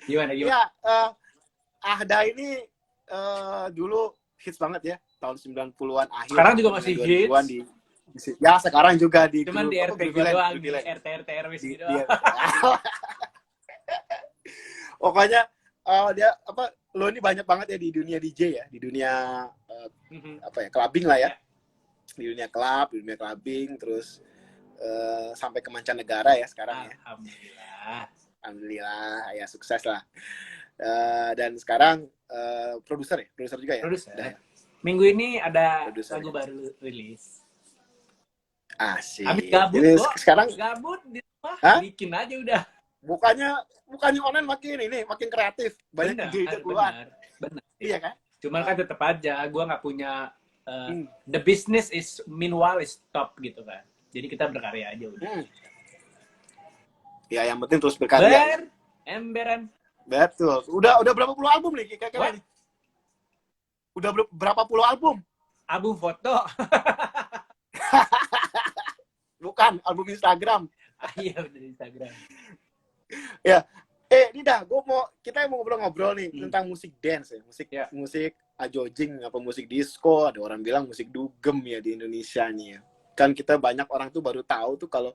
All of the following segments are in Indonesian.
Gimana? Ya, Ahda ini dulu hits banget ya, tahun 90-an akhir. Sekarang juga masih 2000-an hits. Ya, sekarang juga di Cuman di RT gua doang, di RT RW gitu doang. Pokoknya dia lo ini banyak banget ya di dunia DJ ya, di dunia clubbing lah ya. Di dunia clubbing, terus sampai ke mancanegara ya sekarang ya. Alhamdulillah ya, sukses lah. Dan sekarang produser juga ya. Produser. Minggu ini ada lagu baru rilis. Asik. Habis gabut. Jadi sekarang gabut di rumah, bikin aja udah. Bukannya online makin kreatif, banyak ide keluar. Benar. Iya kan? Cuman kan tetap aja gue nggak punya the business is meanwhile is top gitu kan. Jadi kita berkarya aja udah. Ya, yang penting terus berkarya. Emberan. Betul. Udah berapa puluh album nih kayaknya? Udah berapa puluh album? Album foto. Bukan, album Instagram. Iya, udah Instagram. Ya. Nida, kita mau ngobrol-ngobrol nih tentang musik dance ya. Musik ajojing, apa musik disco, ada orang bilang musik dugem ya di Indonesia nih ya. Kan kita banyak orang tuh baru tahu tuh kalau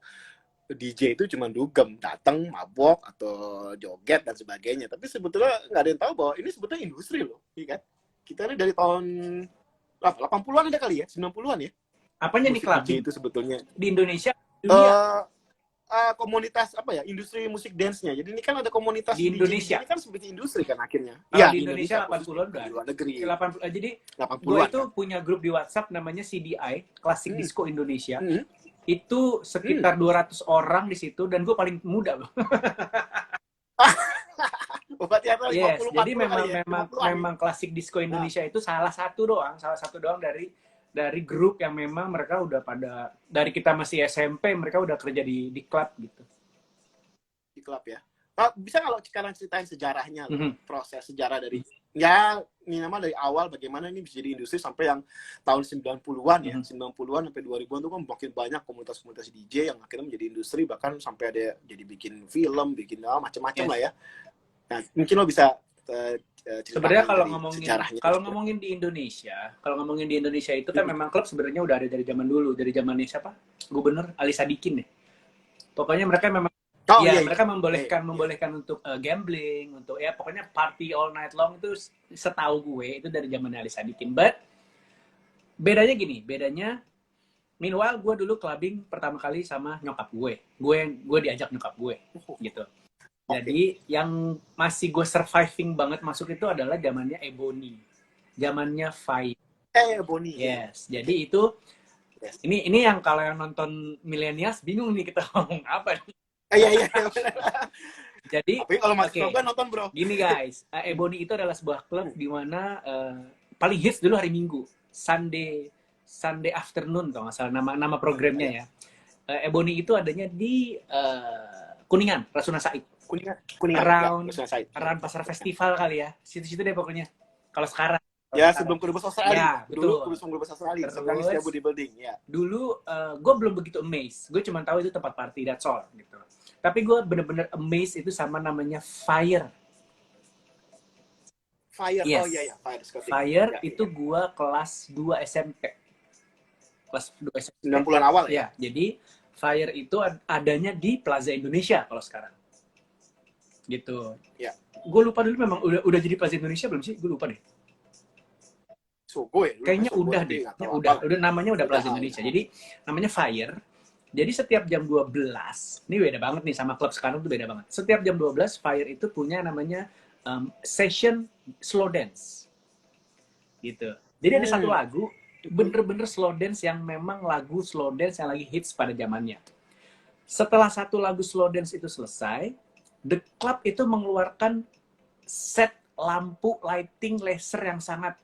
DJ itu cuma dugem, datang, mabok, atau joget, dan sebagainya. Tapi sebetulnya nggak ada yang tahu bahwa ini sebetulnya industri loh, iya kan? Kita ini dari tahun 80-an ada kali ya, 90-an ya. Apanya nih club? DJ itu sebetulnya. Di Indonesia? Dunia? Komunitas industri musik dance-nya. Jadi ini kan ada komunitas di Indonesia. Ini kan seperti industri kan akhirnya. Iya, di Indonesia 80-an udah. Di luar negeri. 80, jadi gue itu punya grup di WhatsApp namanya CDI, Classic Disco Indonesia. Itu sekitar 200 orang di situ, dan gue paling muda loh. Jadi memang Classic Disco Indonesia itu salah satu doang dari grup yang memang mereka udah pada, dari kita masih SMP mereka udah kerja di klub gitu. Di klub ya. Bisa kalau sekarang ceritain sejarahnya, proses sejarah dari dari awal bagaimana ini bisa jadi industri sampai yang tahun 90-an ya. 90-an sampai 2000-an tuh kan makin banyak komunitas-komunitas DJ yang akhirnya menjadi industri, bahkan sampai ada jadi bikin film, bikin macam-macam lah ya. Nah, mungkin lo bisa sebenarnya kalau ngomongin di Indonesia itu kan memang klub sebenarnya udah ada dari zaman dulu, dari zamannya siapa? Gubernur Ali Sadikin ya. Pokoknya mereka memang mereka membolehkan untuk gambling, untuk ya pokoknya party all night long itu setahu gue itu dari zaman Ali Sadikin. But bedanya meanwhile gue dulu clubbing pertama kali sama nyokap gue. Gue diajak nyokap gue gitu. Jadi yang masih gue surviving banget masuk itu adalah zamannya Ebony. Zamannya Fire. Ebony. Yes. Jadi itu ini yang kalau yang nonton millennials bingung nih kita ngomong apa nih. Iya. Jadi kalau masuk klub nonton bro. Gini guys, Ebony itu adalah sebuah klub di mana paling hits dulu hari Minggu, Sunday afternoon kalau nggak salah nama programnya ya. Ebony itu adanya di Kuningan, Rasuna Said. Kuningan. Around Pasar Festival kali ya. Situ-situ deh pokoknya. Kalau sekarang. Ya, sebelum Kedubes Australia. Ya, betul. Sebelum Kedubes Australia. Sekarang Setiabudi Building, ya. Dulu, gue belum begitu amazed. Gue cuma tahu itu tempat party, that's all. Gitu. Tapi gue bener-bener amazed itu sama namanya Fire. Yes. Oh iya. Fire itu gue kelas 2 SMP. Kelas 2 SMP. 90-an awal ya? Jadi, Fire itu adanya di Plaza Indonesia kalau sekarang. Gitu. Ya. Gue lupa dulu memang udah jadi Plaza Indonesia belum sih? Gue lupa deh. Kayaknya udah deh. Udah namanya udah Plaza Indonesia. Jadi namanya Fire. Jadi setiap jam 12, ini beda banget nih sama klub sekarang tuh beda banget. Setiap jam 12 Fire itu punya namanya session slow dance. Gitu. Jadi ada satu lagu bener-bener slow dance yang memang lagu slow dance yang lagi hits pada zamannya. Setelah satu lagu slow dance itu selesai, The Club itu mengeluarkan set lampu lighting laser yang sangat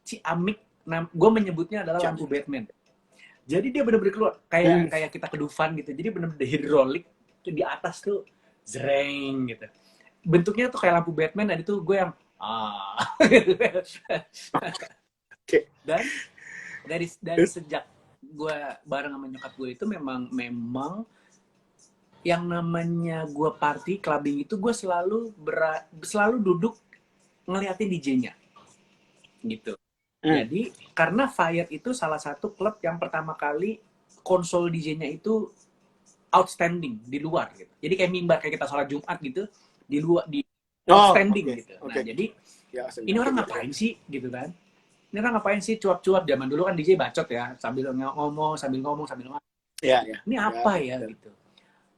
ciamik. Gue menyebutnya adalah lampu Batman. Jadi dia benar-benar keluar kayak kita ke Dufan gitu. Jadi benar-benar hidrolik di atas tuh zreng gitu. Bentuknya tuh kayak lampu Batman, dan itu gue yang Dan dari sejak gue bareng sama nyokap gue itu memang yang namanya gue party clubbing itu gue selalu duduk ngeliatin DJ-nya gitu. Jadi karena Fire itu salah satu klub yang pertama kali konsol DJ-nya itu outstanding di luar gitu. Jadi kayak mimbar kayak kita sholat Jumat gitu di luar di outstanding gitu. Nah jadi ini orang ngapain sih gitu kan? Ini orang ngapain sih cuap-cuap? Zaman dulu kan DJ bacot ya sambil ngomong. Ini apa ya gitu.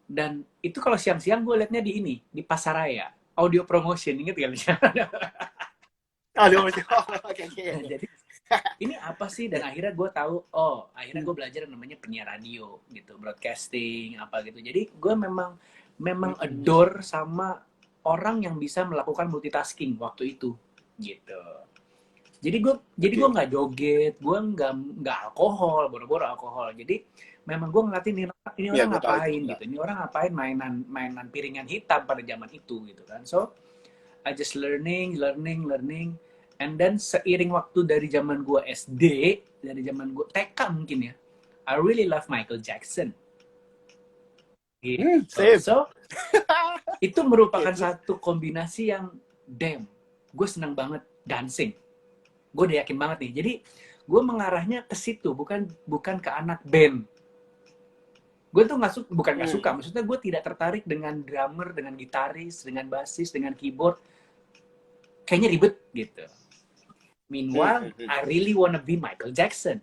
Dan itu kalau siang-siang gue liatnya di Pasaraya, audio promotion, inget gak? Jadi ini apa sih? Dan akhirnya gue tahu, akhirnya gue belajar yang namanya penyiar radio gitu, broadcasting apa gitu. Jadi gue memang adore sama orang yang bisa melakukan multitasking waktu itu gitu. Jadi gue nggak joget, gue nggak alkohol, boro-boro alkohol. Jadi memang gue ngeliatin ini orang ngapain gitu, ini orang ngapain mainan piringan hitam pada zaman itu gitu kan. So I just learning, and then seiring waktu dari zaman gue SD, dari zaman gue TK mungkin ya, I really love Michael Jackson. Gitu. So itu merupakan satu kombinasi yang damn, gue senang banget dancing. Gue udah yakin banget nih. Jadi gue mengarahnya ke situ, bukan ke anak band. Gue tuh bukan nggak suka, maksudnya gue tidak tertarik dengan drummer, dengan gitaris, dengan basis, dengan keyboard. Kayaknya ribet gitu. Meanwhile, I really wanna be Michael Jackson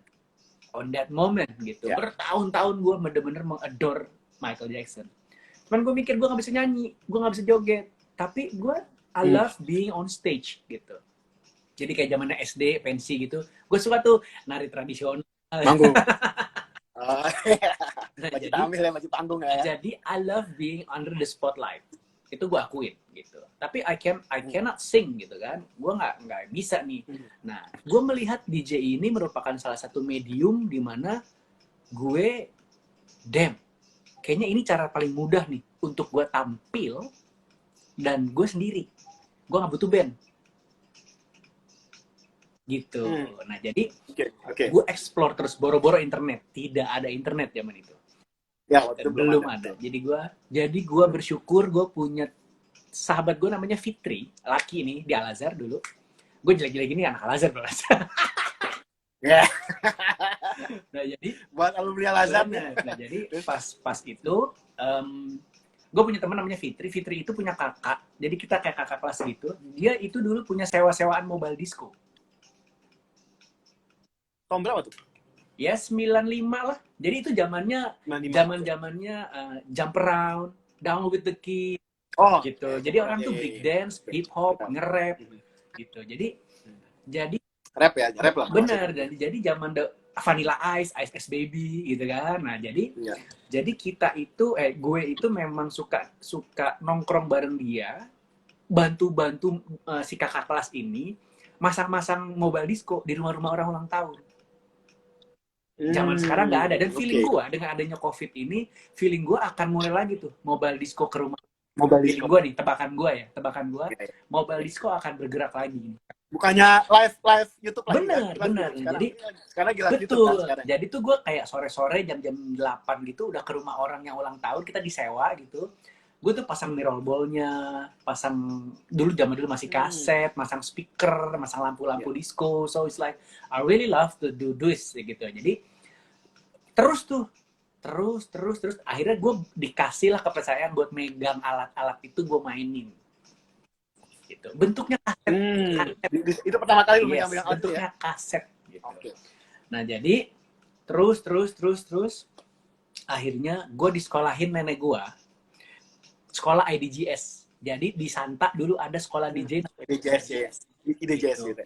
on that moment gitu. Bertahun-tahun gue bener-bener mengadore Michael Jackson. Cuman gue mikir gue nggak bisa nyanyi, gue nggak bisa joget, tapi I love being on stage gitu. Jadi kayak zamannya SD, pensi gitu. Gue suka tuh nari tradisional. Manggung. Maju panggung ya. Jadi I love being under the spotlight. Itu gue akuin gitu. Tapi I cannot sing gitu kan. Gue nggak bisa nih. Nah, gue melihat DJ ini merupakan salah satu medium di mana gue, kayaknya ini cara paling mudah nih untuk gue tampil dan gue sendiri. Gue nggak butuh band. Gitu. Nah, jadi gue explore terus, boro-boro internet. Tidak ada internet zaman itu. Ya, belum ada. Jadi gue bersyukur gue punya sahabat gue namanya Fitri, laki nih di Al-Azhar dulu. Gue jelek-jelek gini anak Al-Azhar belas. Ya. Nah, jadi buat alumni Al-Azhar. Nah, jadi pas itu gue punya teman namanya Fitri. Fitri itu punya kakak. Jadi kita kayak kakak kelas gitu. Dia itu dulu punya sewa-sewaan mobile disco. Tahun berapa tuh? Ya 95 lah. Jadi itu zamannya jump around, down with the key. Gitu. Jadi orang tuh break dance, hip hop, nge-rap gitu. Jadi rap lah. Bener. Jadi zaman Vanilla Ice Baby gitu kan. Nah, jadi kita itu gue itu memang suka nongkrong bareng dia, bantu si kakak kelas ini masang mobile disco di rumah-rumah orang ulang tahun. Zaman sekarang nggak ada. Dan feeling gue dengan adanya COVID ini, feeling gue akan mulai lagi tuh mobile disco ke rumah. Feeling gue nih, tebakan gue, mobile disco akan bergerak lagi. Bukannya live YouTube lagi? Bener. Jadi sekarang gila betul. YouTube kan sekarang. Jadi tuh gue kayak sore-sore jam 8 gitu udah ke rumah orang yang ulang tahun, kita disewa gitu. Gue tuh pasang mirror ball-nya, zaman dulu masih kaset, masang speaker, masang lampu-lampu disco. So it's like I really love to do this gitu. Jadi terus akhirnya gue dikasih lah kepercayaan buat megang alat-alat itu, gue mainin gitu. Bentuknya kaset. Itu pertama kali lu megang alat bentuknya kaset gitu. Nah, jadi terus akhirnya gue disekolahin nenek gue sekolah IDGS. Jadi di Santa dulu ada sekolah DJ IDGS gitu.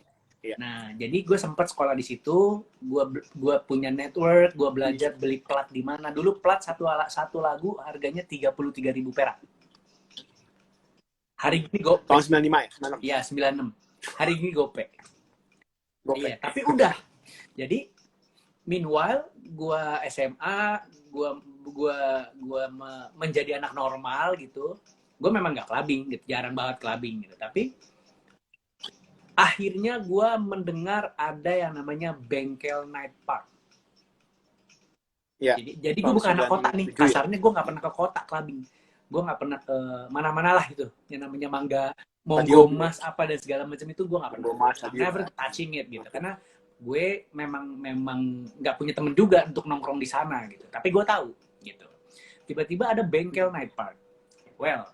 Nah, jadi gue sempat sekolah di situ, gue punya network, gue belajar beli plat di mana. Dulu plat satu lagu harganya 33.000 perak. Hari ini GoPay. Tahun 95 ya? Iya, 96. Hari ini GoPay. Iya, tapi udah. Jadi meanwhile gue SMA, gue menjadi anak normal gitu. Gue memang nggak clubbing gitu, jarang banget clubbing gitu. Tapi akhirnya gue mendengar ada yang namanya Bengkel Night Park. Ya. Jadi gue bukan anak kota nih, kasarnya gue nggak pernah ke kota clubbing, gue nggak pernah ke mana-mana lah itu, yang namanya Mangga, Monggo Mas apa dan segala macam itu gue nggak pernah, never touching it gitu, karena gue memang nggak punya temen juga untuk nongkrong di sana gitu, tapi gue tahu gitu. Tiba-tiba ada bengkel night park, well,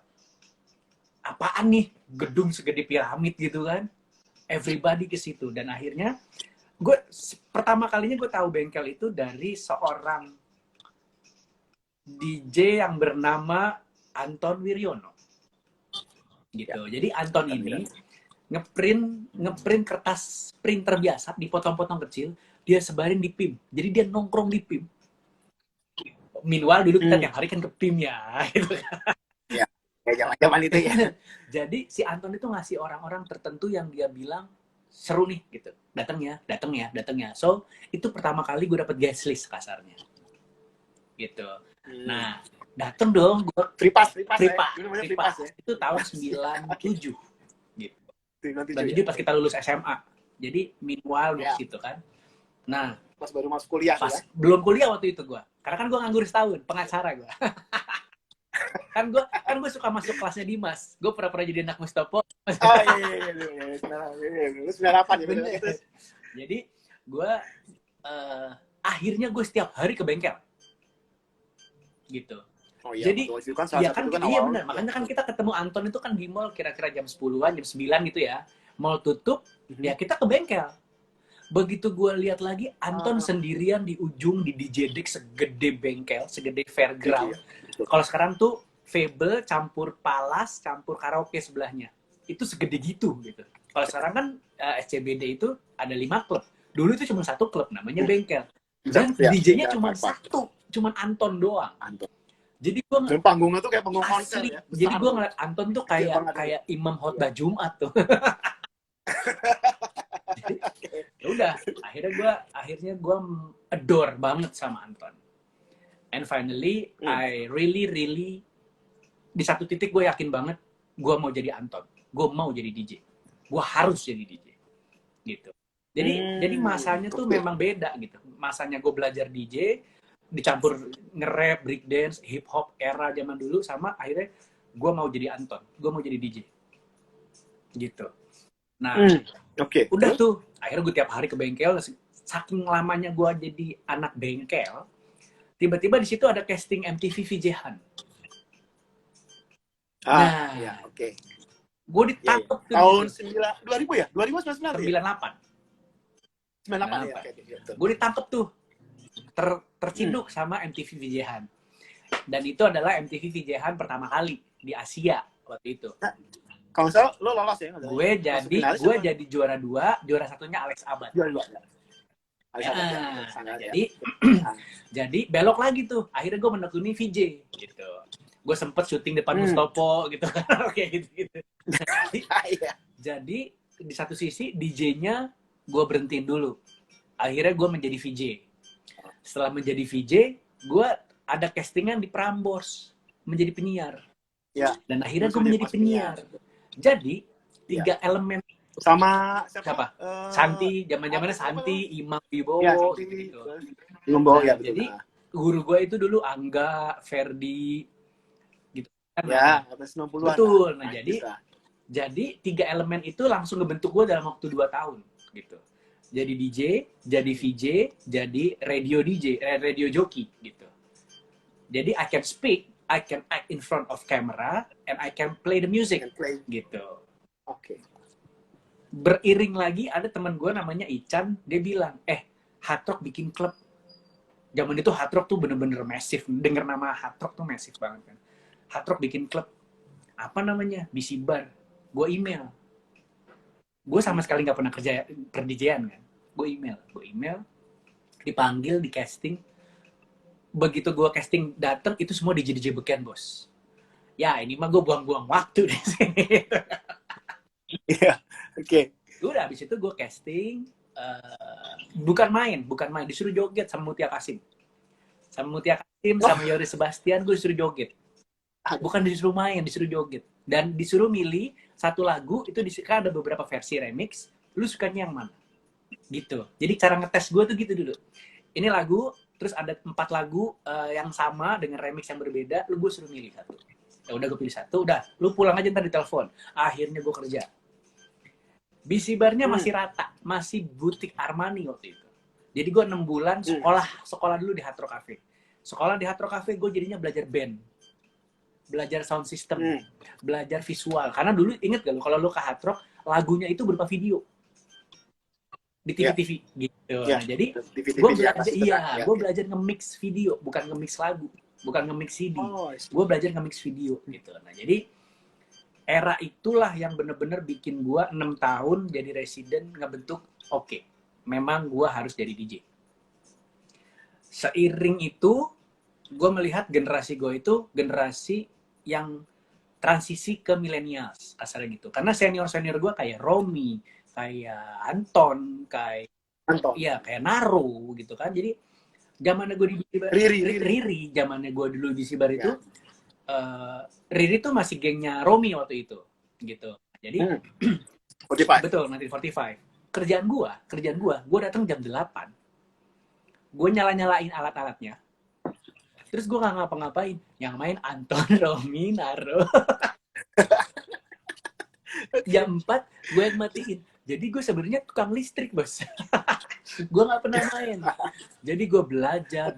apaan nih, gedung segede piramid gitu kan, everybody ke situ, dan akhirnya gue pertama kalinya gue tahu bengkel itu dari seorang DJ yang bernama Anton Wiryono gitu. Jadi Anton ini ngeprint kertas printer biasa, dipotong-potong kecil, dia sebarin di PIM. Jadi dia nongkrong di PIM. Meanwhile dulu kita tiap hari kan ke PIM ya gitu. Ya, kayak zaman itu ya. Jadi si Anton itu ngasih orang-orang tertentu yang dia bilang seru nih gitu, datang ya. So itu pertama kali gue dapet guest list kasarnya gitu. Nah dateng dong gue free pass ya? Itu tahun 97 gitu. Jadi pas kita lulus SMA, jadi meanwhile di situ kan. Nah pas baru masuk kuliah belum kuliah waktu itu gue, karena kan gue nganggur setahun, pengacara gue. kan gue suka masuk kelasnya Dimas, gue pernah jadi anak Mustopo. Iya. 98 ya bener. Jadi gue akhirnya gue setiap hari ke bengkel gitu. Oh iya, jadi iya benar, makanya kan kita ketemu Anton itu kan di mall kira-kira jam 10-an, jam 9 gitu ya, mall tutup, ya kita ke bengkel. Begitu gue lihat lagi Anton sendirian di ujung di DJ Deck, segede bengkel, segede fairground. Kalau sekarang tuh Fable campur Palas campur karaoke sebelahnya, itu segede gitu. Kalau sekarang kan SCBD itu ada 5 klub, dulu itu cuma 1 klub namanya bengkel, dan DJ-nya cuma satu, cuma Anton doang. Jadi gue panggungnya tuh kayak panggung konser ya. Jadi gue ngeliat Anton tuh kayak imam khotbah Jumat tuh. Jadi, ya udah, akhirnya gue adore banget sama Anton. And finally, I really di satu titik gue yakin banget gue mau jadi Anton. Gue mau jadi DJ. Gue harus jadi DJ. Gitu. Jadi masanya tuh memang beda gitu. Masanya gue belajar DJ dicampur nge-rap, breakdance, hip hop era zaman dulu, sama akhirnya gue mau jadi Anton. Gue mau jadi DJ. Gitu. Nah, udah tuh. Akhirnya gue tiap hari ke bengkel. Saking lamanya gue jadi anak bengkel, tiba-tiba di situ ada casting MTV VJ-han. Gue ditangkap tuh. Tahun 2000 ya? 2099 98 ya? Gue ditangkap tuh. Terciduk sama MTV VJ-han. Dan itu adalah MTV VJ-han pertama kali di Asia waktu itu. Kalau misalnya lo lolos ya? Gue jadi juara 2, juara satunya Alex Abad. Jadi belok lagi tuh. Akhirnya gue menekuni VJ gitu. Gue sempet syuting depan Mustopo gitu kan. Kayak gitu. Jadi di satu sisi DJ-nya gue berhentiin dulu. Akhirnya gue menjadi VJ. Setelah menjadi VJ, gue ada castingan di Prambors menjadi penyiar. Ya. Dan akhirnya gue menjadi penyiar. Jadi 3 elemen sama siapa? Santi, zaman-zamannya Santi, Imam Wibowo gitu. Ya, jadi guru gue itu dulu Angga, Ferdi gitu kan. Ya, atas 90-an. Betul. Nah, jadi 3 elemen itu langsung ngebentuk gue dalam waktu 2 tahun gitu. Jadi DJ, jadi VJ, jadi radio DJ, radio jockey gitu. Jadi I can speak, I can act in front of camera, and I can play the music gitu. Beriring lagi ada teman gue namanya Ican, dia bilang, Hard Rock bikin klub. Zaman itu Hard Rock tuh bener-bener massive. Denger nama Hard Rock tuh massive banget kan. Hard Rock bikin klub. Apa namanya? BC Bar. Gue email. Gue sama sekali nggak pernah kerja per-DJ-an kan. Gue email. Dipanggil, di casting. Begitu gue casting dateng, itu semua DJ beken, bos. Ya, ini mah gue buang-buang waktu di sini. Iya, Udah, habis itu gue casting. Bukan main, disuruh joget sama Mutia Kasim. Sama Yoris Sebastian, gue disuruh joget. Bukan disuruh main, disuruh joget. Dan disuruh milih satu lagu, itu kan ada beberapa versi remix, lu sukanya yang mana? Gitu. Jadi cara ngetes gue tuh gitu dulu. Ini lagu, terus ada 4 lagu yang sama dengan remix yang berbeda, lu gue suruh milih satu. Ya udah gue pilih satu, udah lu pulang aja ntar ditelepon. Akhirnya gue kerja. BC Bar-nya masih rata, masih butik Armani waktu itu. Jadi gue 6 bulan sekolah dulu di Hard Rock Cafe. Sekolah di Hard Rock Cafe gue jadinya belajar band, belajar sound system, belajar visual. Karena dulu inget gak lu, kalau lu ke Hard Rock, lagunya itu berupa video di TV-TV gitu. Nah, jadi gue belajar, gue belajar nge-mix video, bukan nge-mix lagu, bukan nge-mix CD. Gue belajar nge-mix video gitu. Nah, jadi era itulah yang bener-bener bikin gue 6 tahun jadi resident ngebentuk, oke, memang gue harus jadi DJ. Seiring itu, gue melihat generasi gue itu generasi yang transisi ke millennials, kasarnya gitu. Karena senior-senior gue kayak Romi, kayak Anton, kayak Naro gitu kan. Jadi zamannya gue di Riri, zamannya gue dulu di Sibar itu, Riri tuh masih gengnya Romi waktu itu, gitu. Jadi 45. Betul, 1945. Kerjaan gue datang jam 8. Gue nyala-nyalain alat-alatnya. Terus gue nggak ngapa-ngapain. Yang main Anton, Romi, Naro. Jam 4 gue yang matiin. Jadi gue sebenarnya tukang listrik, bos. Gue nggak pernah main. Jadi gue belajar.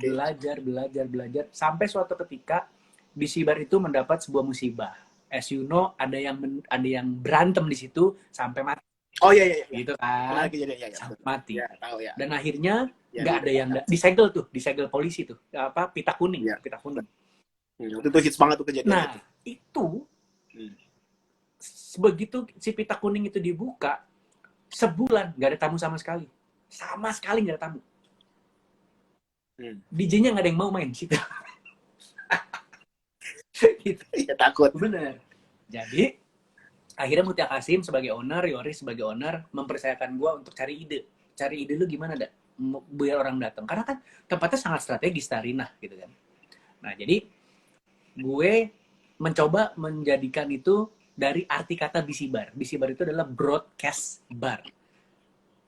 Sampai suatu ketika di Sibar itu mendapat sebuah musibah. As you know, ada yang berantem di situ sampai mati. Oh iya. Gitu kan. Sampai mati. Ya, tahu ya. Dan akhirnya nggak ada yang disegel polisi tuh. Pita kuning. Itu hits banget tuh kejadian. Nah, itu begitu si pita kuning itu dibuka, sebulan nggak ada tamu sama sekali nggak ada tamu. DJ-nya nggak ada yang mau main situ. Gitu. Ya, takut. Bener. Jadi akhirnya Mutia Kasim sebagai owner, Yoris sebagai owner mempercayakan gue untuk cari ide lu gimana dak biar orang datang, karena kan tempatnya sangat strategis Tarinah gitu kan. Nah, jadi gue mencoba menjadikan itu dari arti kata BC Bar. BC Bar itu adalah broadcast bar.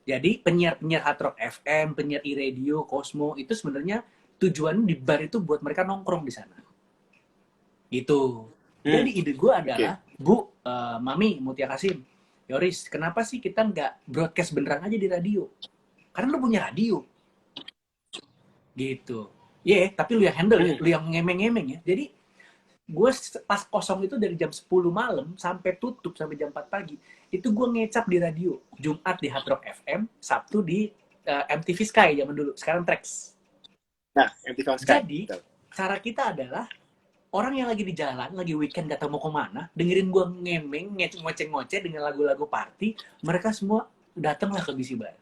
Jadi penyiar-penyiar Hard Rock FM, penyiar e-radio, Cosmo itu sebenarnya tujuannya di bar itu buat mereka nongkrong di sana. Gitu. Jadi ide gue adalah, Bu, Mami, Mutia Kasim, Yoris, kenapa sih kita nggak broadcast beneran aja di radio? Karena lu punya radio. Gitu. Tapi lu yang handle ya, lu yang ngemeng-ngemeng ya. Jadi gue pas kosong itu dari jam 10 malam sampai tutup sampai jam 4 pagi, itu gue ngecap di radio. Jumat di Hard Rock FM, Sabtu di MTV Sky zaman dulu, sekarang Trax. Nah, MTV Sky. Jadi cara kita adalah orang yang lagi di jalan, lagi weekend gak tau mau kemana, dengerin gue ngemeng, ngoceh-ngoceh dengan lagu-lagu party, mereka semua datanglah ke BC Bar.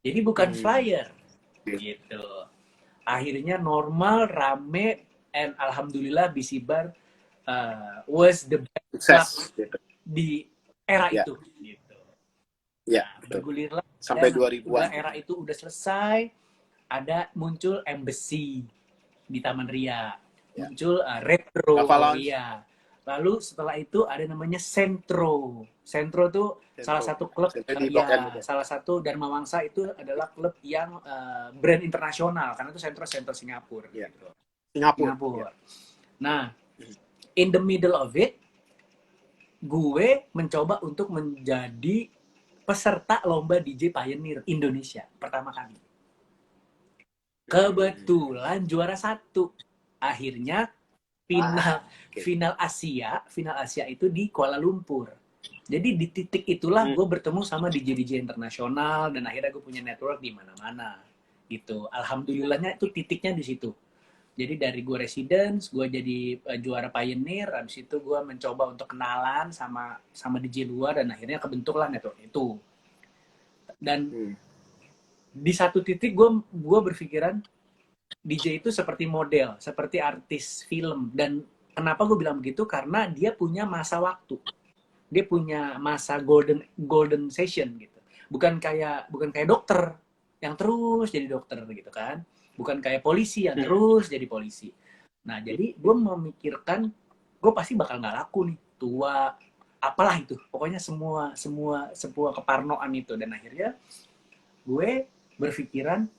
Jadi bukan flyer, gitu. Akhirnya normal, rame, and alhamdulillah BC Bar was the best di era itu, gitu. Ya, bergulirlah sampai 2000-an. Era itu udah selesai, muncul Embassy di Taman Ria, muncul Retro Ria. Lalu setelah itu ada namanya Sentro tuh salah satu klub salah satu Dharma Wangsa itu adalah klub yang brand internasional karena itu Sentro Singapura. Gitu. Singapura. Nah, in the middle of it, gue mencoba untuk menjadi peserta lomba DJ Pioneer Indonesia pertama kali. Kebetulan juara 1. Akhirnya final Asia itu di Kuala Lumpur. Jadi di titik itulah gue bertemu sama DJ internasional dan akhirnya gue punya network di mana-mana. Gitu. Alhamdulillahnya itu titiknya di situ. Jadi dari gue residence, gue jadi juara Pioneer, habis itu gue mencoba untuk kenalan sama DJ luar dan akhirnya kebentuklah network itu. Dan di satu titik gue berpikiran DJ itu seperti model, seperti artis film. Dan kenapa gue bilang begitu? Karena dia punya masa waktu, dia punya masa golden session gitu. Bukan kayak dokter yang terus jadi dokter gitu kan, bukan kayak polisi yang terus jadi polisi. Nah, jadi gue memikirkan gue pasti bakal nggak laku nih, tua apalah itu, pokoknya semua keparnoan itu. Dan akhirnya gue berpikiran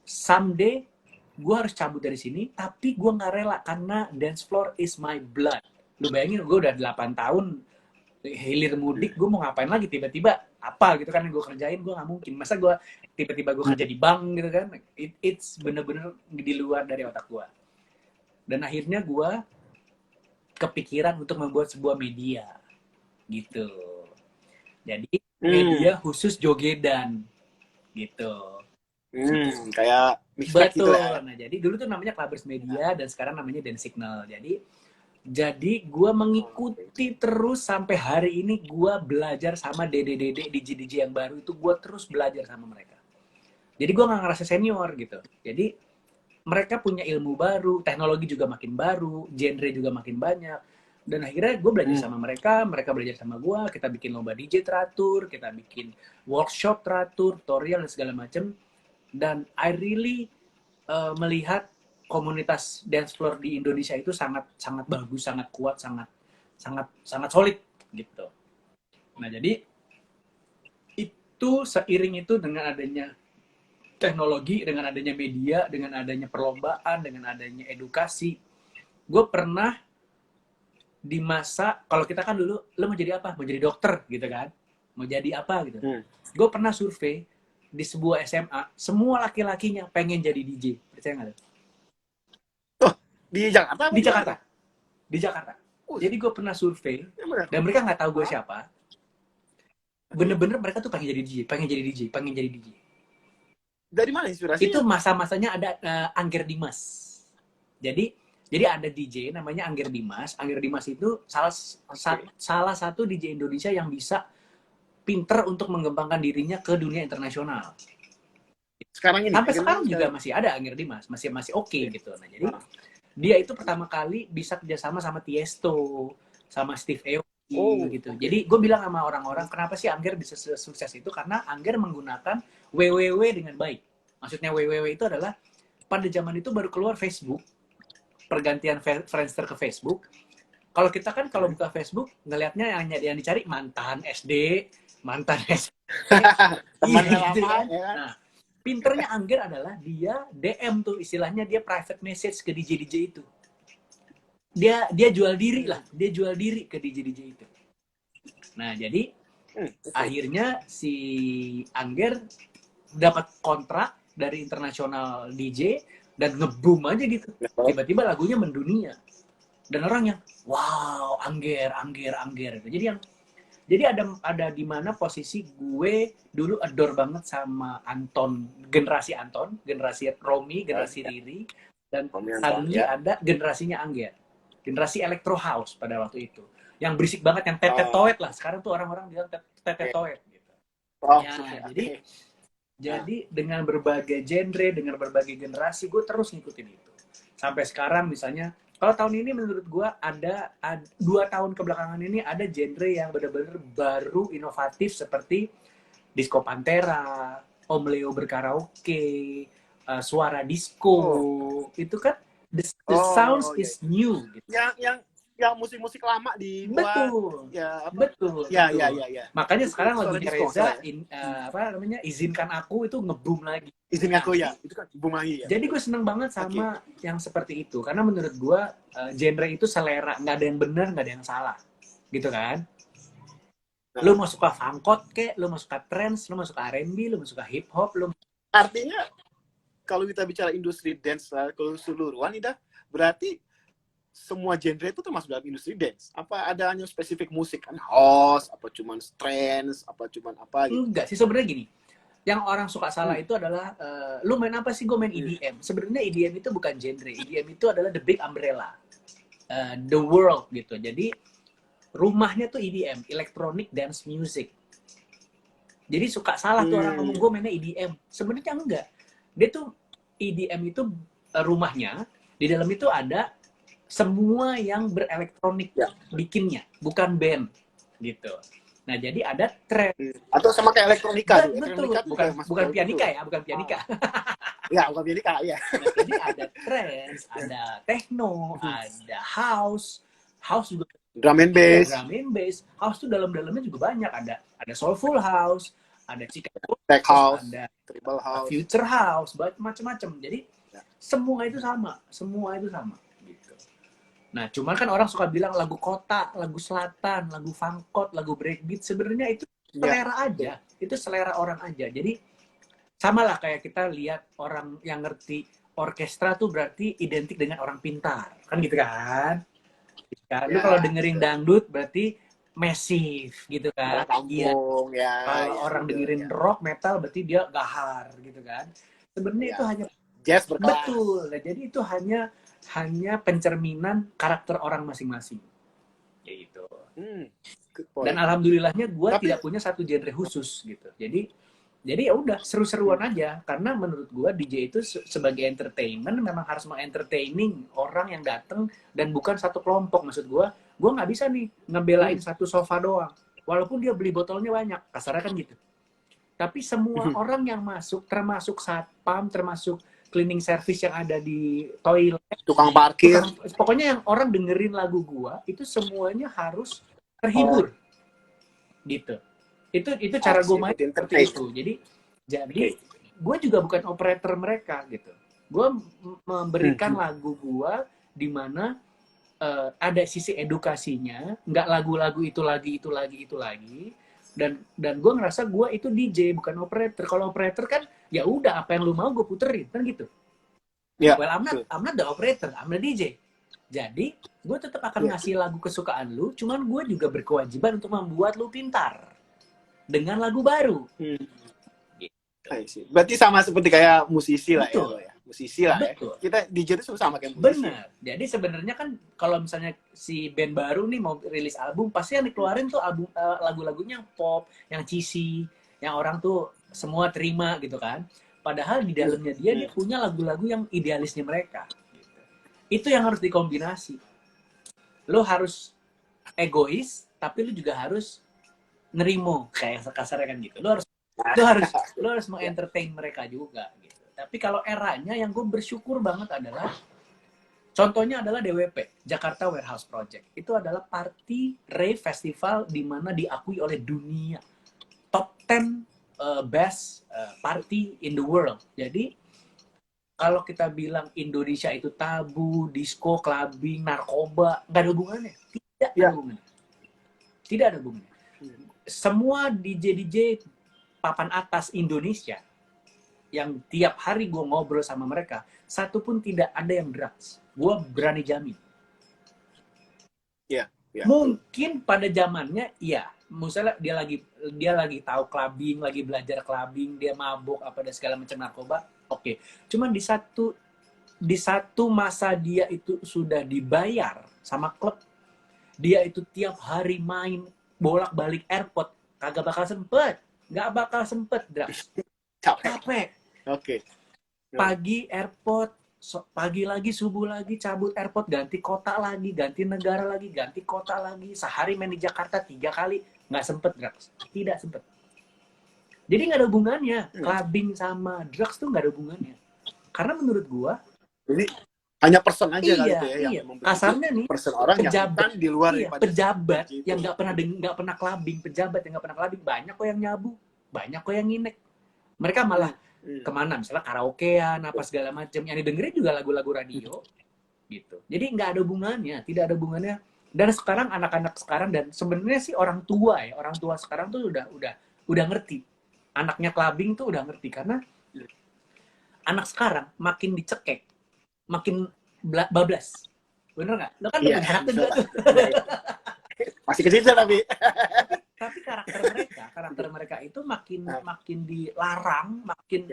someday gue harus cabut dari sini, tapi gue nggak rela karena dance floor is my blood. Lu bayangin gue udah 8 tahun hilir mudik, gue mau ngapain lagi tiba-tiba apa gitu kan yang gue kerjain, gue nggak mungkin. Masa gue tiba-tiba gue kerja di bank gitu kan? It's bener-bener di luar dari otak gue. Dan akhirnya gue kepikiran untuk membuat sebuah media gitu. Jadi media khusus jogedan gitu. Kayak Betul. Gitu lah. Nah, jadi dulu tuh namanya Clubbers Media dan sekarang namanya Dance Signal. Jadi gue mengikuti terus sampai hari ini, gue belajar sama dede-dede DJ yang baru itu, gue terus belajar sama mereka. Jadi gue nggak ngerasa senior gitu. Jadi mereka punya ilmu baru, teknologi juga makin baru, genre juga makin banyak. Dan akhirnya gue belajar sama mereka belajar sama gue, kita bikin lomba DJ teratur, kita bikin workshop teratur, tutorial dan segala macem. Dan I really melihat komunitas dance floor di Indonesia itu sangat bagus, sangat kuat, sangat solid gitu. Nah, jadi itu seiring itu dengan adanya teknologi, dengan adanya media, dengan adanya perlombaan, dengan adanya edukasi, gue pernah di masa, kalau kita kan dulu, lo mau jadi apa? Mau jadi dokter gitu kan? Mau jadi apa gitu? Gue pernah survei di sebuah SMA, semua laki-lakinya pengen jadi DJ. Percaya nggak? Oh, di Jakarta? Di Jakarta. Jadi gue pernah survei, dan mereka nggak tahu gue siapa. Bener-bener mereka tuh pengen jadi DJ. Dari mana inspirasinya? Itu masa-masanya ada Angger Dimas. Jadi ada DJ namanya Angger Dimas. Angger Dimas itu salah satu DJ Indonesia yang bisa pinter untuk mengembangkan dirinya ke dunia internasional. Sekarang ini sampai sekarang juga masih ada Angger Dimas, masih oke gitu. Nah, jadi dia itu pertama kali bisa kerjasama sama Tiesto, sama Steve Aoki gitu. Jadi gue bilang sama orang-orang, kenapa sih Angger bisa sukses itu? Karena Angger menggunakan WWW dengan baik. Maksudnya WWW itu adalah pada zaman itu baru keluar Facebook, pergantian Friendster ke Facebook. Kalau kita kan kalau buka Facebook ngelihatnya yang dicari mantan SD, mantan SD. Teman gitu lama kan? ya kan? Nah, pinternya Angger adalah dia DM tuh, istilahnya dia private message ke DJ itu. Dia jual diri lah, dia jual diri ke DJ itu. Nah, jadi akhirnya si Angger dapat kontrak dari internasional DJ dan nge-boom aja gitu. Tiba-tiba lagunya mendunia. Dan orang yang wow, Angger. Jadi ada di mana posisi gue dulu adore banget sama Anton, generasi Romi, generasi Riri, dan suddenly ada generasinya Angger, generasi Electro House pada waktu itu, yang berisik banget, yang tetet-toet lah. Sekarang tuh orang-orang bilang tetet-toet gitu. Jadi dengan berbagai genre, dengan berbagai generasi, gue terus ngikutin itu. Sampai sekarang misalnya, kalau tahun ini menurut gue ada 2 tahun kebelakangan ini ada genre yang benar-benar baru, inovatif, seperti Disco Pantera, Om Leo berkaraoke, suara disco. Itu kan the sounds is new. Gitu. Yang musik-musik lama dibuat. Betul. Ya. Makanya sekarang lagunya Reza, izinkan aku itu nge-boom lagi. Izinkan aku ya, itu kan boom lagi ya. Jadi gue seneng banget sama yang seperti itu, karena menurut gue genre itu selera, nggak ada yang benar, nggak ada yang salah, gitu kan? Lu mau suka funkot kek, lu mau suka trance, lu mau suka R&B, lu mau suka hip hop, lu. Artinya kalau kita bicara industri dance keseluruhan, Ida, berarti semua genre itu termasuk dalam industri dance? Apa ada hanya spesifik musik kan, house, apa cuman trance, apa cuman apa gitu? Enggak sih, sebenarnya gini. Yang orang suka salah itu adalah lu main apa sih? Gue main EDM. Sebenarnya EDM itu bukan genre. EDM itu adalah the big umbrella, the world gitu. Jadi rumahnya tuh EDM, electronic dance music. Jadi suka salah tuh orang ngomong gue mainnya EDM. Sebenarnya enggak. Dia tuh EDM itu rumahnya, di dalam itu ada semua yang berelektronik bikinnya, bukan band gitu. Nah, jadi ada trend. Atau sama kayak elektronika. Betul, bukan pianika ya, bukan pianika. Ya, bukan pianika, ya. Nah, jadi ada trance, ada techno, ada house juga. Drum and bass. House tuh dalam-dalamnya juga banyak. Ada soulful house, ada Chicago, Tech House, ada Tribal House, Future House, macam-macam. Jadi ya. semua itu sama gitu. Nah, cuman kan orang suka bilang lagu kota, lagu selatan, lagu funkot, lagu breakbeat, sebenarnya itu selera aja. Itu selera orang aja. Jadi sama lah kayak kita lihat orang yang ngerti orkestra tuh berarti identik dengan orang pintar, kan gitu kan? Lu kalau dengerin dangdut berarti massive gitu kan? Kampung, Kalau orang dengerin rock metal berarti dia gahar gitu kan? Sebenarnya itu hanya jazz berkelas. Betul. Nah, jadi itu hanya pencerminan karakter orang masing-masing. Kayak gitu. Dan alhamdulillahnya gue tidak punya satu genre khusus gitu. Jadi ya udah seru-seruan aja, karena menurut gue DJ itu sebagai entertainment memang harus mengentertaining orang yang datang dan bukan satu kelompok. Maksud gue nggak bisa nih ngebelain satu sofa doang, walaupun dia beli botolnya banyak, kasarnya kan gitu. Tapi semua orang yang masuk, termasuk satpam, termasuk cleaning service yang ada di toilet, tukang parkir, pokoknya yang orang dengerin lagu gue itu semuanya harus terhibur, gitu. Itu cara gue main seperti itu. Jadi gue juga bukan operator mereka gitu. Gue memberikan lagu gue di mana ada sisi edukasinya, nggak lagu-lagu itu lagi. Dan gue ngerasa gue itu DJ bukan operator. Kalau operator kan ya udah apa yang lu mau gue puterin kan gitu. Well, I'm not the operator, I'm the DJ. Jadi gue tetap akan ngasih lagu kesukaan lu, cuman gue juga berkewajiban untuk membuat lu pintar dengan lagu baru. Gitu. Berarti sama seperti kayak musisi lah. Betul. Ya. Musisi lah. Betul. Ya. Kita DJ itu sama kayak musisi. Benar. Jadi sebenarnya kan kalau misalnya si band baru nih mau rilis album, pasti yang dikeluarin tuh album lagu-lagunya yang pop, yang cheesy, yang orang tuh semua terima gitu kan. Padahal di dalamnya dia punya lagu-lagu yang idealisnya mereka. Gitu. Itu yang harus dikombinasi. Lo harus egois, tapi lo juga harus nerimo, kayak kasarnya kan gitu. Lo harus mengentertain mereka juga gitu. Tapi kalau eranya yang gue bersyukur banget adalah contohnya adalah DWP, Jakarta Warehouse Project. Itu adalah party rave festival di mana diakui oleh dunia. Top 10 best party in the world. Jadi kalau kita bilang Indonesia itu tabu, disco, clubbing, narkoba, nggak ada hubungannya. Tidak ada hubungannya. Semua DJ papan atas Indonesia yang tiap hari gue ngobrol sama mereka, satu pun tidak ada yang drugs. Gue berani jamin. Mungkin pada zamannya, iya. Misalnya dia lagi tahu clubbing, lagi belajar clubbing, dia mabuk apa dan segala macam narkoba, oke. Cuman di satu masa dia itu sudah dibayar sama klub, dia itu tiap hari main bolak-balik airport, nggak bakal sempet drugs. Capek. Oke. Pagi airport, pagi lagi, subuh lagi, cabut airport, ganti kota lagi, ganti negara lagi, ganti kota lagi. Sehari main di Jakarta 3 kali, nggak sempet drugs. Tidak sempet. Jadi nggak ada hubungannya. Clubbing sama drugs tuh nggak ada hubungannya. Karena menurut gua, ini hanya person aja kali itu ya. Iya. Kasarnya nih, person orang pejabat yang di luar pejabat gitu. Yang nggak pernah clubbing, pejabat yang nggak pernah clubbing, banyak kok yang nyabu, banyak kok yang nginek. Mereka malah kemana, misalnya karaokean, apa segala macam. Yang didengerin juga lagu-lagu radio, gitu. Jadi nggak ada hubungannya, tidak ada hubungannya. Dan sekarang anak-anak sekarang, dan sebenarnya sih orang tua sekarang tuh udah ngerti. Anaknya clubbing tuh udah ngerti, karena anak sekarang makin dicekek, makin bablas. Bener nggak? Lo kan punya anak juga tuh. Masih kecil tapi karakter mereka itu makin dilarang, makin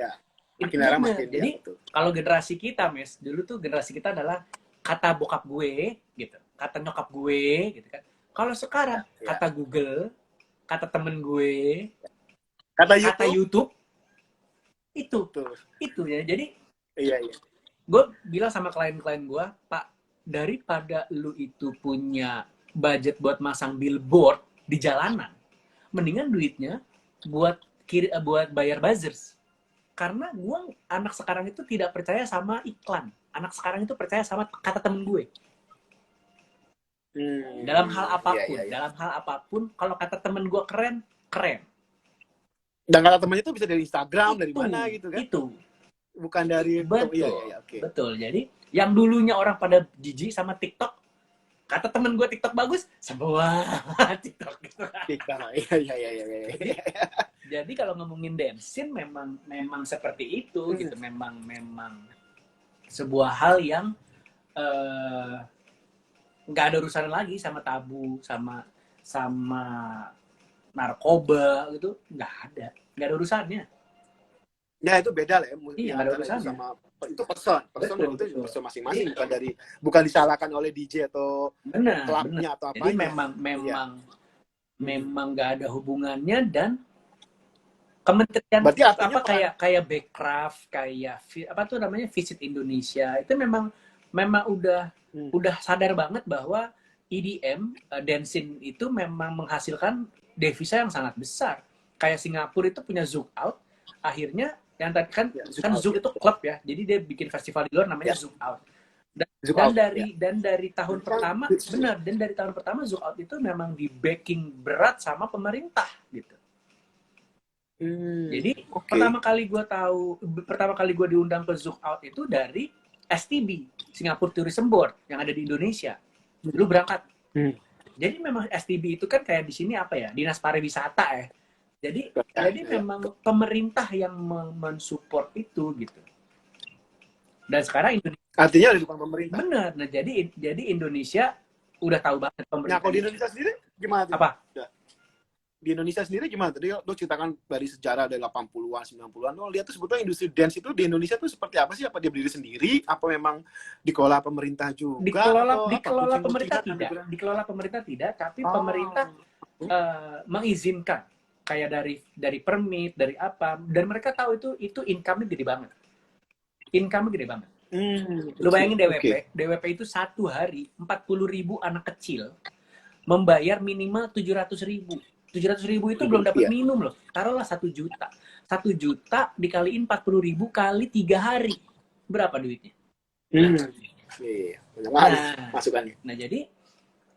larang, makin. Jadi kalau generasi kita, Mes, dulu tuh generasi kita adalah kata bokap gue gitu, kata nyokap gue gitu kan. Kalau sekarang kata Google, kata temen gue, kata YouTube itu ya. Jadi gue bilang sama klien-klien gue, Pak, daripada lu itu punya budget buat masang billboard di jalanan, mendingan duitnya buat bayar buzzers. Karena anak sekarang itu tidak percaya sama iklan. Anak sekarang itu percaya sama kata temen gue. Dalam hal apapun, kalau kata temen gue keren. Dan kata temennya itu bisa dari Instagram, dari Itu, mana gitu kan? itu. Bukan dari Betul, iya, oke. betul. Jadi yang dulunya orang pada jijik sama TikTok, kata temen gue TikTok bagus, semua TikTok gitu. TikTok, iya. Jadi kalau ngomongin dancing memang seperti itu gitu, memang sebuah hal yang nggak ada urusan lagi sama tabu, sama narkoba gitu, nggak ada urusannya. Ya itu beda lah ya, Iya, nggak ada antara itu urusannya. sama itu person dan itu Betul. person masing-masing, bukan disalahkan oleh DJ atau Benar. klubnya atau Jadi apanya. memang nggak ada hubungannya. Dan kementerian Berarti artinya kayak Backcraft, kayak apa tuh namanya, Visit Indonesia, itu memang udah sadar banget bahwa EDM, dancing itu memang menghasilkan devisa yang sangat besar. Kayak Singapura itu punya Zouk Out, akhirnya yang tadi kan Zouk itu klub ya, jadi dia bikin festival di luar namanya Zouk Out. Dan dari tahun pertama, benar, dan dari tahun pertama Zouk Out itu memang di backing berat sama pemerintah gitu. Jadi pertama kali gue diundang ke Zouk Out itu dari STB, Singapore Tourism Board, yang ada di Indonesia. Dulu berangkat. Jadi memang STB itu kan kayak di sini apa ya, dinas pariwisata ya. Jadi memang pemerintah yang mensupport itu gitu. Dan sekarang Indonesia artinya dari bukan pemerintah. Bener. Nah jadi Indonesia udah tahu banget pemerintah. Nah kalau di Indonesia sendiri gimana? Apa? Di Indonesia sendiri gimana? Tadi lo ceritakan dari sejarah dari 80-an, 90-an. Lo lihat tuh sebetulnya industri dance itu di Indonesia tuh seperti apa sih? Apa dia berdiri sendiri? Apa memang dikelola pemerintah juga? Dikelola pemerintah tidak. Dikelola pemerintah tidak, tapi pemerintah mengizinkan. Kayak dari permit, dari apa. Dan mereka tahu itu income-nya gede banget. Income-nya gede banget. Lu bayangin DWP itu satu hari 40.000 anak kecil membayar minimal 700.000. 700.000 itu belum dapat minum loh. Taruhlah 1 juta. 1 juta dikaliin 40.000 kali 3 hari. Berapa duitnya? Masukannya. Nah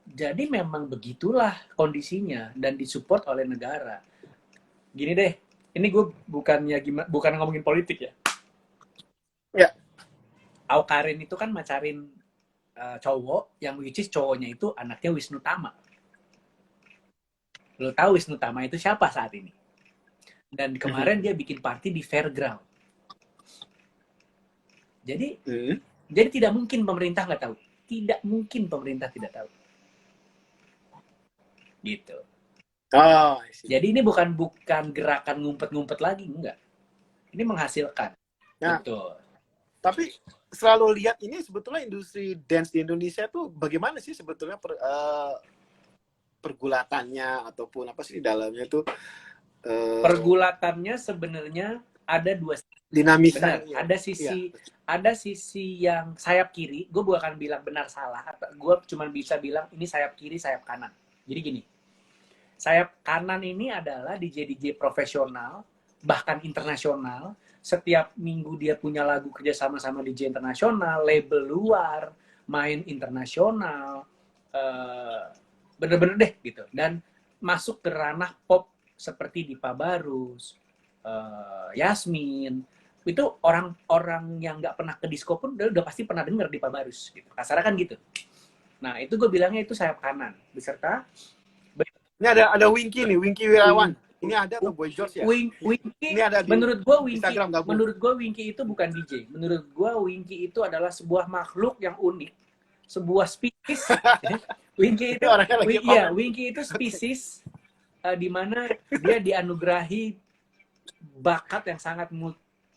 jadi memang begitulah kondisinya dan disupport oleh negara. Gini deh, ini gue bukan ngomongin politik ya. Ya. Awkarin itu kan macarin cowok, yang which is cowoknya itu anaknya Wisnu Tama. Lo tahu Wisnu Tama itu siapa saat ini? Dan kemarin dia bikin party di fairground. Jadi tidak mungkin pemerintah nggak tahu. Tidak mungkin pemerintah tidak tahu. Gitu. Jadi ini bukan gerakan ngumpet-ngumpet lagi, enggak. Ini menghasilkan. Nah, betul. Tapi selalu lihat ini sebetulnya industri dance di Indonesia tuh bagaimana sih sebetulnya pergulatannya ataupun apa sih di dalamnya tuh? Pergulatannya sebenarnya ada dua dinamika. Ada sisi yang sayap kiri. Gue bukan bilang benar salah. Gue cuma bisa bilang ini sayap kiri, sayap kanan. Jadi gini, sayap kanan ini adalah DJ profesional, bahkan internasional. Setiap minggu dia punya lagu kerjasama sama DJ internasional, label luar, main internasional, bener-bener deh gitu. Dan masuk ke ranah pop seperti Dipa Barus, Yasmin. Itu orang-orang yang nggak pernah ke disco pun udah pasti pernah denger Dipa Barus. Gitu. Kasarnya kan gitu. Nah itu gue bilangnya itu sayap kanan. Beserta ini ada Winky nih, Winky Wirawan. Ini ada atau Boy George ya? Winky, ini ada menurut gue Winky itu bukan DJ. Menurut gue Winky itu adalah sebuah makhluk yang unik, sebuah spesies. Winky itu spesies di mana dia dianugerahi bakat yang sangat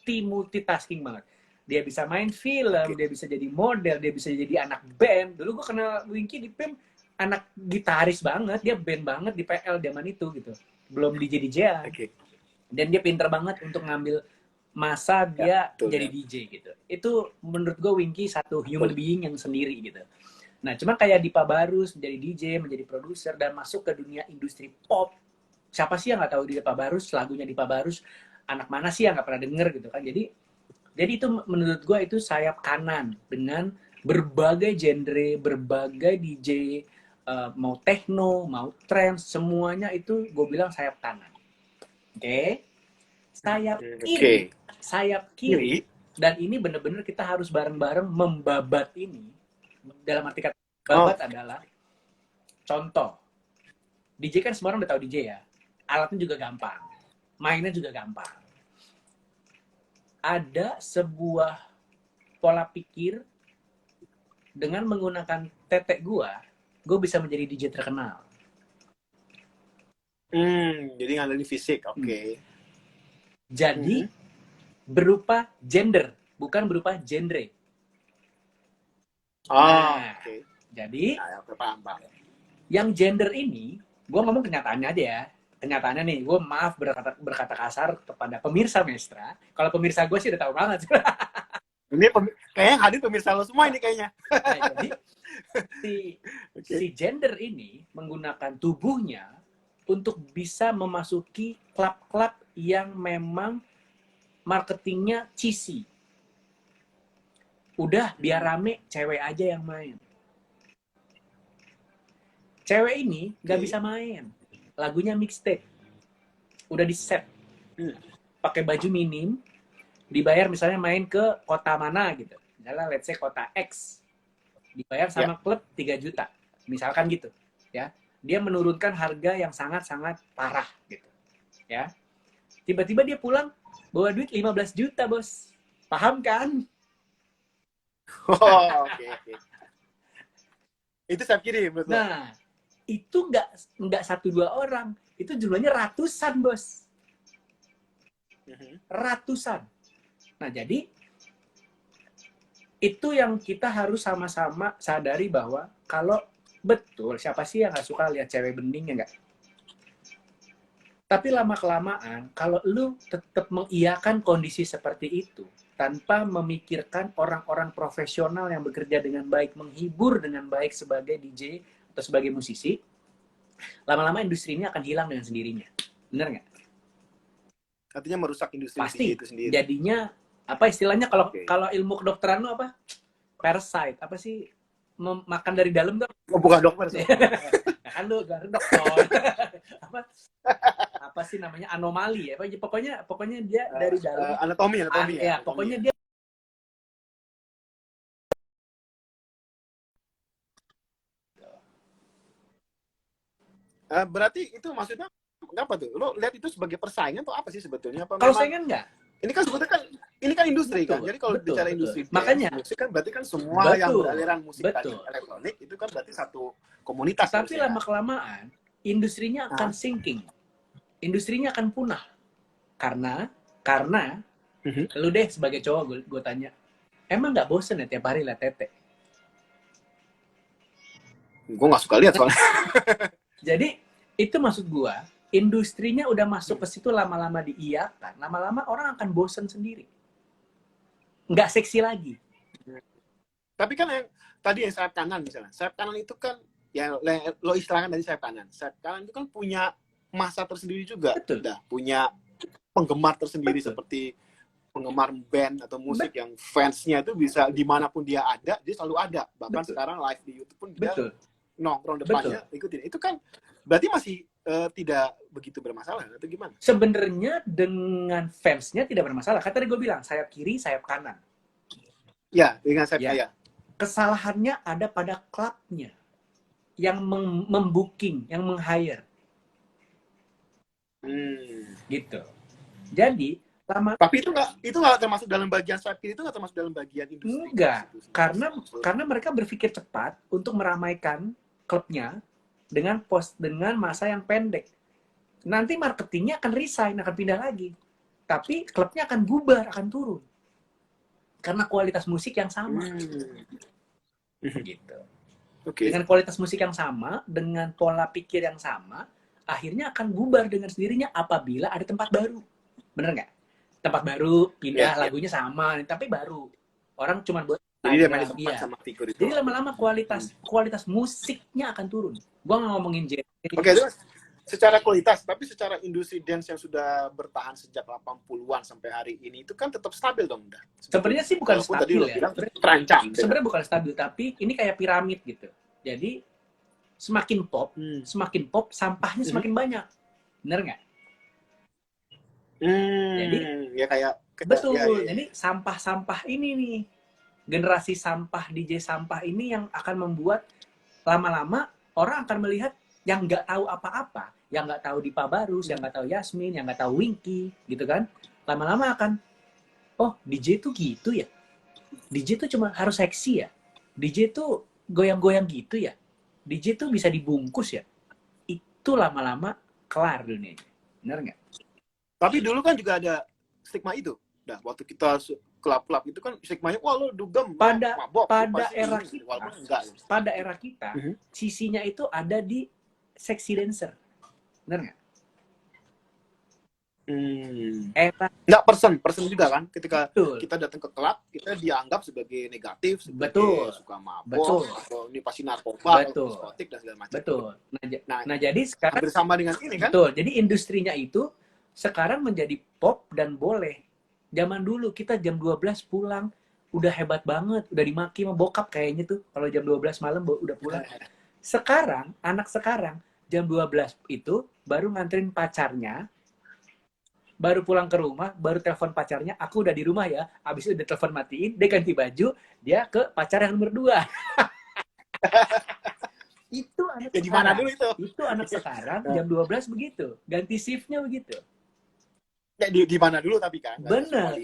multitasking banget. Dia bisa main film, dia bisa jadi model, dia bisa jadi anak band. Dulu gue kenal Winky di PEM, anak gitaris banget, dia band banget di PL zaman itu gitu. Belum DJ-DJ-an. Dan dia pinter banget untuk ngambil masa dia jadi DJ gitu. Itu menurut gue Winky satu human being yang sendiri gitu. Nah, cuma kayak Dipa Barus menjadi DJ, menjadi produser, dan masuk ke dunia industri pop. Siapa sih yang nggak tahu Dipa Barus, lagunya Dipa Barus, anak mana sih yang nggak pernah denger gitu kan. Jadi itu menurut gue itu sayap kanan dengan berbagai genre, berbagai DJ, mau techno, mau trance, semuanya itu gue bilang sayap kanan. Oke? sayap kiri, dan ini bener-bener kita harus bareng-bareng membabat ini. Dalam arti kata babat adalah contoh. DJ kan semua orang udah tahu DJ ya. Alatnya juga gampang. Mainnya juga gampang. Ada sebuah pola pikir dengan menggunakan tetek gue bisa menjadi DJ terkenal. Jadi ngandelin fisik, Jadi berupa gender, bukan berupa genre. Jadi yang gender ini, gue ngomong kenyataannya aja ya. Kenyataannya nih, gue maaf berkata kasar kepada pemirsa Mestra. Kalau pemirsa gue sih udah tahu banget. Ini kayaknya hadir pemirsa lo semua ini kayaknya. Nah, jadi si gender ini menggunakan tubuhnya untuk bisa memasuki klub-klub yang memang marketingnya cheesy. Udah biar rame, cewek aja yang main. Cewek ini gak bisa main. Lagunya mixtape. Udah di set. Pakai baju minim, dibayar misalnya main ke kota mana gitu. Misalnya let's say kota X. Dibayar sama klub 3 juta. Misalkan gitu, ya. Dia menurunkan harga yang sangat-sangat parah gitu. Ya. Tiba-tiba dia pulang bawa duit 15 juta, Bos. Paham kan? Oke. Itu sayap kiri menurut lo? Nah, itu nggak 1-2 orang. Itu jumlahnya ratusan, Bos. Ratusan. Nah, jadi itu yang kita harus sama-sama sadari bahwa kalau betul, siapa sih yang nggak suka lihat cewek bening, ya nggak? Tapi lama-kelamaan, kalau lu tetap mengiyakan kondisi seperti itu, tanpa memikirkan orang-orang profesional yang bekerja dengan baik, menghibur dengan baik sebagai DJ atau sebagai musisi, lama-lama industri ini akan hilang dengan sendirinya. Bener nggak? Artinya merusak industri Pasti. itu sendiri. Jadinya, apa istilahnya kalau ilmu kedokteran lu apa? Parasite. Apa sih? Makan dari dalam tuh? Bukan dokter. Kan lu dokter. apa sih namanya, anomali ya? Pokoknya dia dari dalam. Anatomi ya. Pokoknya dia. Berarti itu maksudnya apa tuh? Lo lihat itu sebagai persaingan atau apa sih sebetulnya? Kalau saingan enggak? Ini kan sebetulnya kan ini kan industri kan. Jadi kalau bicara industri makanya musik kan berarti kan semua yang beraliran musik tadi elektronik itu kan berarti satu komunitas. Tapi lama-kelamaan industrinya akan sinking. Industrinya akan punah. Karena lu deh sebagai cowok gue tanya, emang nggak bosen ya tiap hari liat tete? Gue nggak suka lihat soalnya. Jadi itu maksud gue, industrinya udah masuk ke situ, lama-lama diiyakan, lama-lama orang akan bosen sendiri. Nggak seksi lagi. Tapi kan yang tadi yang sayap kanan misalnya, sayap kanan itu kan ya lo istilahkan dari sayap kanan. Sayap kanan itu kan punya masa tersendiri juga. Betul. Udah punya penggemar tersendiri. Betul. Seperti penggemar band atau musik yang fansnya itu bisa dimanapun dia ada, dia selalu ada. Bahkan sekarang live di YouTube pun dia nongkrong depannya ikutin. Itu kan berarti masih tidak begitu bermasalah atau gimana? Sebenarnya dengan fansnya tidak bermasalah. Kan tadi gue bilang sayap kiri, sayap kanan. Ya, dengan sayap ya. Kesalahannya ada pada klubnya yang membooking, yang meng-hire. Gitu. Jadi tapi itu nggak termasuk dalam bagian sayap kiri, itu nggak termasuk dalam bagian industri. Enggak, karena mereka berpikir cepat untuk meramaikan klubnya dengan masa yang pendek. Nanti marketingnya akan resign, akan pindah lagi. Tapi klubnya akan bubar, akan turun. Karena kualitas musik yang sama. Gitu. Dengan kualitas musik yang sama, dengan pola pikir yang sama, akhirnya akan bubar dengan sendirinya apabila ada tempat baru. Bener nggak? Tempat baru, pindah, lagunya sama, tapi baru. Orang cuma buat jadi dia main tempat sama figur itu. Jadi lama-lama kualitas musiknya akan turun. Gua nggak ngomongin genre. Oke, terus secara kualitas, tapi secara industri dance yang sudah bertahan sejak 80-an sampai hari ini itu kan tetap stabil dong, udah. Sebenarnya sih bukan stabil ya. Terancam. Sebenarnya bukan stabil, tapi ini kayak piramid gitu. Jadi semakin pop, sampahnya semakin banyak. Bener nggak? Jadi ya kayak betul. ya. Jadi sampah-sampah ini nih, generasi sampah DJ sampah ini yang akan membuat lama-lama orang akan melihat yang nggak tahu apa-apa, yang nggak tahu Dipa Barus, yang nggak tahu Yasmin, yang nggak tahu Winky, gitu kan? Lama-lama akan, oh DJ tuh gitu ya, DJ tuh cuma harus seksi ya, DJ tuh goyang-goyang gitu ya, DJ tuh bisa dibungkus ya. Itu lama-lama kelar dunianya, bener nggak? Tapi dulu kan juga ada stigma itu. Nah, waktu kita klub-klub itu kan stigmanya, wah lo dugem, mabok. Pada era kita, sisinya itu ada di sexy dancer, bener nggak? Nggak person juga kan, ketika kita datang ke klub kita dianggap sebagai negatif, sebagai suka mabok, atau ini pasti narkoba, atau diskotik dan segala macam. Betul. Nah, jadi sekarang bersama dengan ini kan. Betul. Jadi industrinya itu sekarang menjadi pop dan boleh. Zaman dulu kita jam 12 pulang udah hebat banget, udah dimaki sama bokap kayaknya tuh kalau jam 12 malam udah pulang. Sekarang anak sekarang jam 12 itu baru nganterin pacarnya, baru pulang ke rumah, baru telepon pacarnya, aku udah di rumah ya. Abis itu udah telepon matiin, dia ganti baju, dia ke pacar yang nomor 2. Itu anak ya, di mana dulu itu? Itu anak sekarang jam 12 begitu. Ganti shiftnya begitu. Ya, di mana dulu tapi kan? Bener.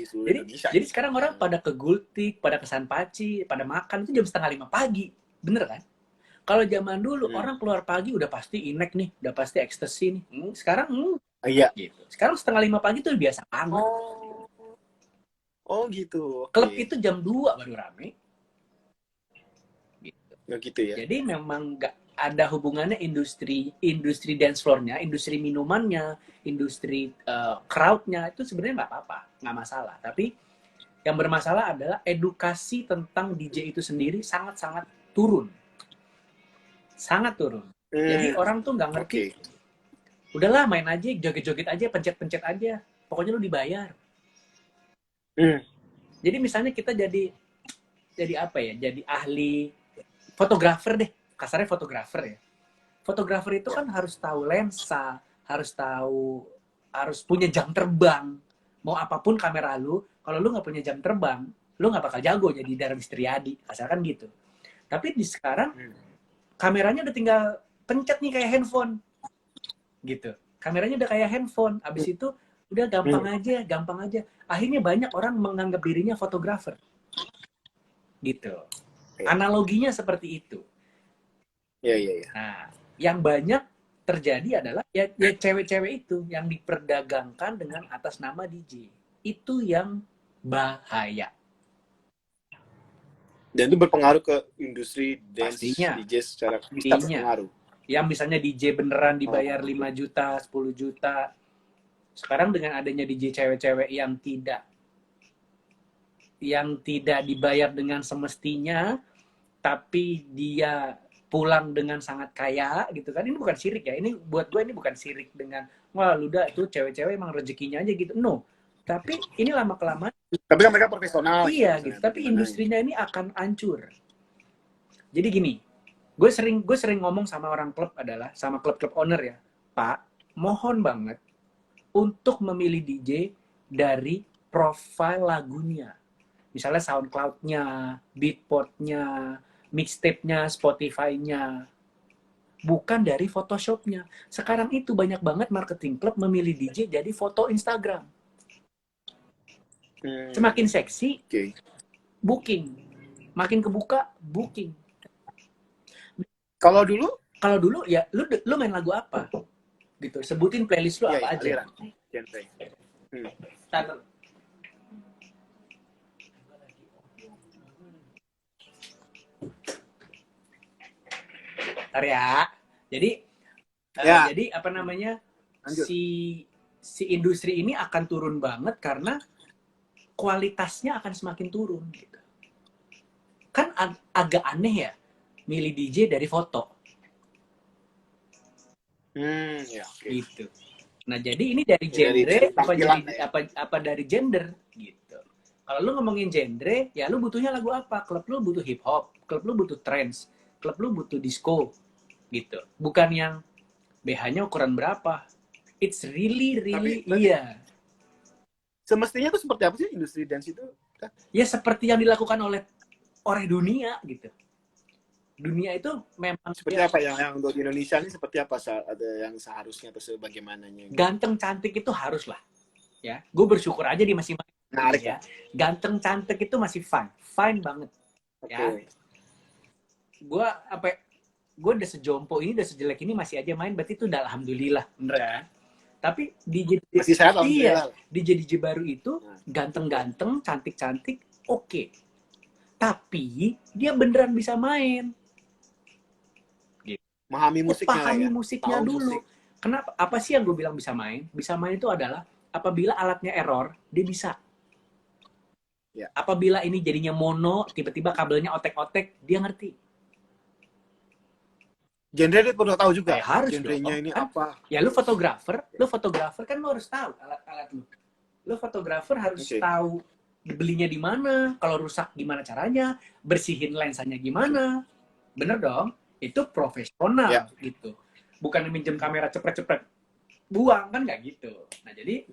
Jadi sekarang orang pada ke Gultik, pada ke Sanpaci, pada makan itu jam 4:30 pagi. Bener kan? Kalau zaman dulu orang keluar pagi udah pasti inek nih, udah pasti ekstasi nih. Sekarang iya. Gitu. Sekarang 4:30 pagi tuh biasa banget. Oh gitu. Klub itu jam 2 baru rame. Gitu. Nggak gitu ya. Jadi memang nggak ada hubungannya industri dance floor-nya, industri minumannya, industri crowd-nya itu sebenarnya nggak apa-apa, nggak masalah. Tapi yang bermasalah adalah edukasi tentang DJ itu sendiri sangat-sangat turun. Sangat turun. Jadi orang tuh nggak ngerti. Udahlah main aja, joget-joget aja, pencet-pencet aja. Pokoknya lu dibayar. Jadi misalnya kita jadi apa ya? Jadi ahli fotografer deh. Kasarnya fotografer ya. Fotografer itu kan harus tahu lensa, harus punya jam terbang. Mau apapun kamera lu, kalau lu nggak punya jam terbang, lu nggak bakal jago jadi Darwis Triadi. Asalkan gitu. Tapi di sekarang kameranya udah tinggal pencet nih kayak handphone. Gitu. Kameranya udah kayak handphone. Abis itu udah gampang aja. Akhirnya banyak orang menganggap dirinya fotografer. Gitu. Analoginya seperti itu. Iya. Nah, yang banyak terjadi adalah ya cewek-cewek itu yang diperdagangkan dengan atas nama DJ. Itu yang bahaya. Dan itu berpengaruh ke industri dance DJ secara berpengaruh. Yang misalnya DJ beneran dibayar 5 juta, 10 juta. Sekarang dengan adanya DJ cewek-cewek yang tidak dibayar dengan semestinya, tapi dia pulang dengan sangat kaya gitu kan. Ini bukan syirik ya. Ini buat gue ini bukan syirik dengan wah lu udah itu cewek-cewek emang rezekinya aja gitu. No. Tapi ini lama-kelamaan. Tapi kan mereka profesional. Iya gitu. Tapi industrinya ini akan hancur. Jadi gini, gue sering ngomong sama orang klub adalah sama klub-klub owner ya, Pak, mohon banget untuk memilih DJ dari profil lagunya. Misalnya SoundCloud-nya, Beatport-nya, mixtape-nya, Spotify-nya. Bukan dari Photoshop-nya. Sekarang itu banyak banget marketing klub memilih DJ jadi foto Instagram. Semakin seksi, booking. Makin kebuka, booking. Kalau dulu ya lu main lagu apa? Gitu. Sebutin playlist lu apa aja. Ntar ya. Jadi apa namanya? Si industri ini akan turun banget karena kualitasnya akan semakin turun gitu. Kan agak aneh ya milih DJ dari foto. Gitu. Nah, jadi ini dari genre apa dari gender gitu. Kalau lu ngomongin genre, ya lu butuhnya lagu apa? Klub lu butuh hip hop, klub lu butuh trance, klub lu butuh disco gitu. Bukan yang BH-nya ukuran berapa. It's really iya. semestinya itu seperti apa sih industri dance itu? Ya seperti yang dilakukan oleh dunia gitu. Dunia itu memang seperti apa yang untuk di Indonesia ini seperti apa, ada yang seharusnya atau sebagaimananya? Ganteng cantik itu harus lah. Ya, gue bersyukur aja di masing-masing. Menarik ya. Ganteng cantik itu masih fine banget. Ya. Gue udah sejompo ini, udah sejelek ini masih aja main, berarti itu udah alhamdulillah, bener ya. Tapi di JDJ baru itu ganteng-ganteng, cantik-cantik, oke. Tapi dia beneran bisa main. Gitu. Memahami musiknya, pahami musiknya dulu. Musik. Kenapa? Apa sih yang gue bilang bisa main? Bisa main itu adalah apabila alatnya error, dia bisa. Ya. Apabila ini jadinya mono, tiba-tiba kabelnya otek-otek, dia ngerti. Genre dia perlu tahu juga. Harus genrenya ini kan? Apa? Ya lu fotografer kan lu harus tahu alat-alat lu. Lu fotografer harus tahu belinya di mana, kalau rusak gimana caranya, bersihin lensanya gimana. Bener dong? Itu profesional gitu. Bukan minjem kamera cepet-cepet buang, kan nggak gitu. Nah, jadi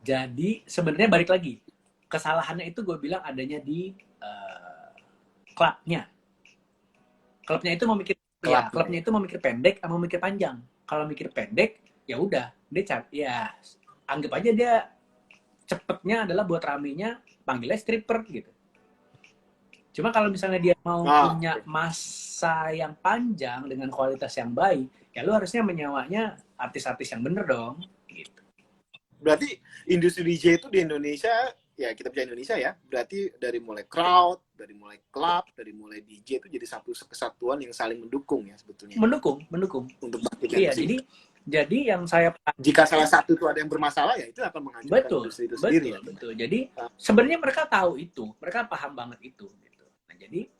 jadi sebenarnya balik lagi. Kesalahannya itu gue bilang adanya di klubnya. Klubnya itu mau mikir klubnya itu mau mikir pendek sama mau mikir panjang. Kalau mikir pendek, ya udah, dia anggap aja dia cepetnya adalah buat ramenya panggilnya stripper gitu. Cuma kalau misalnya dia mau punya masa yang panjang dengan kualitas yang baik, ya lu harusnya menyewanya artis-artis yang bener dong. Gitu. Berarti industri DJ itu di Indonesia, ya kita bicara Indonesia ya, berarti dari mulai crowd, dari mulai club, dari mulai DJ itu jadi satu kesatuan yang saling mendukung ya sebetulnya. Mendukung. Untuk iya, jadi yang saya jika salah satu itu ada yang bermasalah ya itu akan menghancurkan industri itu sendiri. Betul. Jadi sebenarnya mereka tahu itu, mereka paham banget itu. Gitu. Nah jadi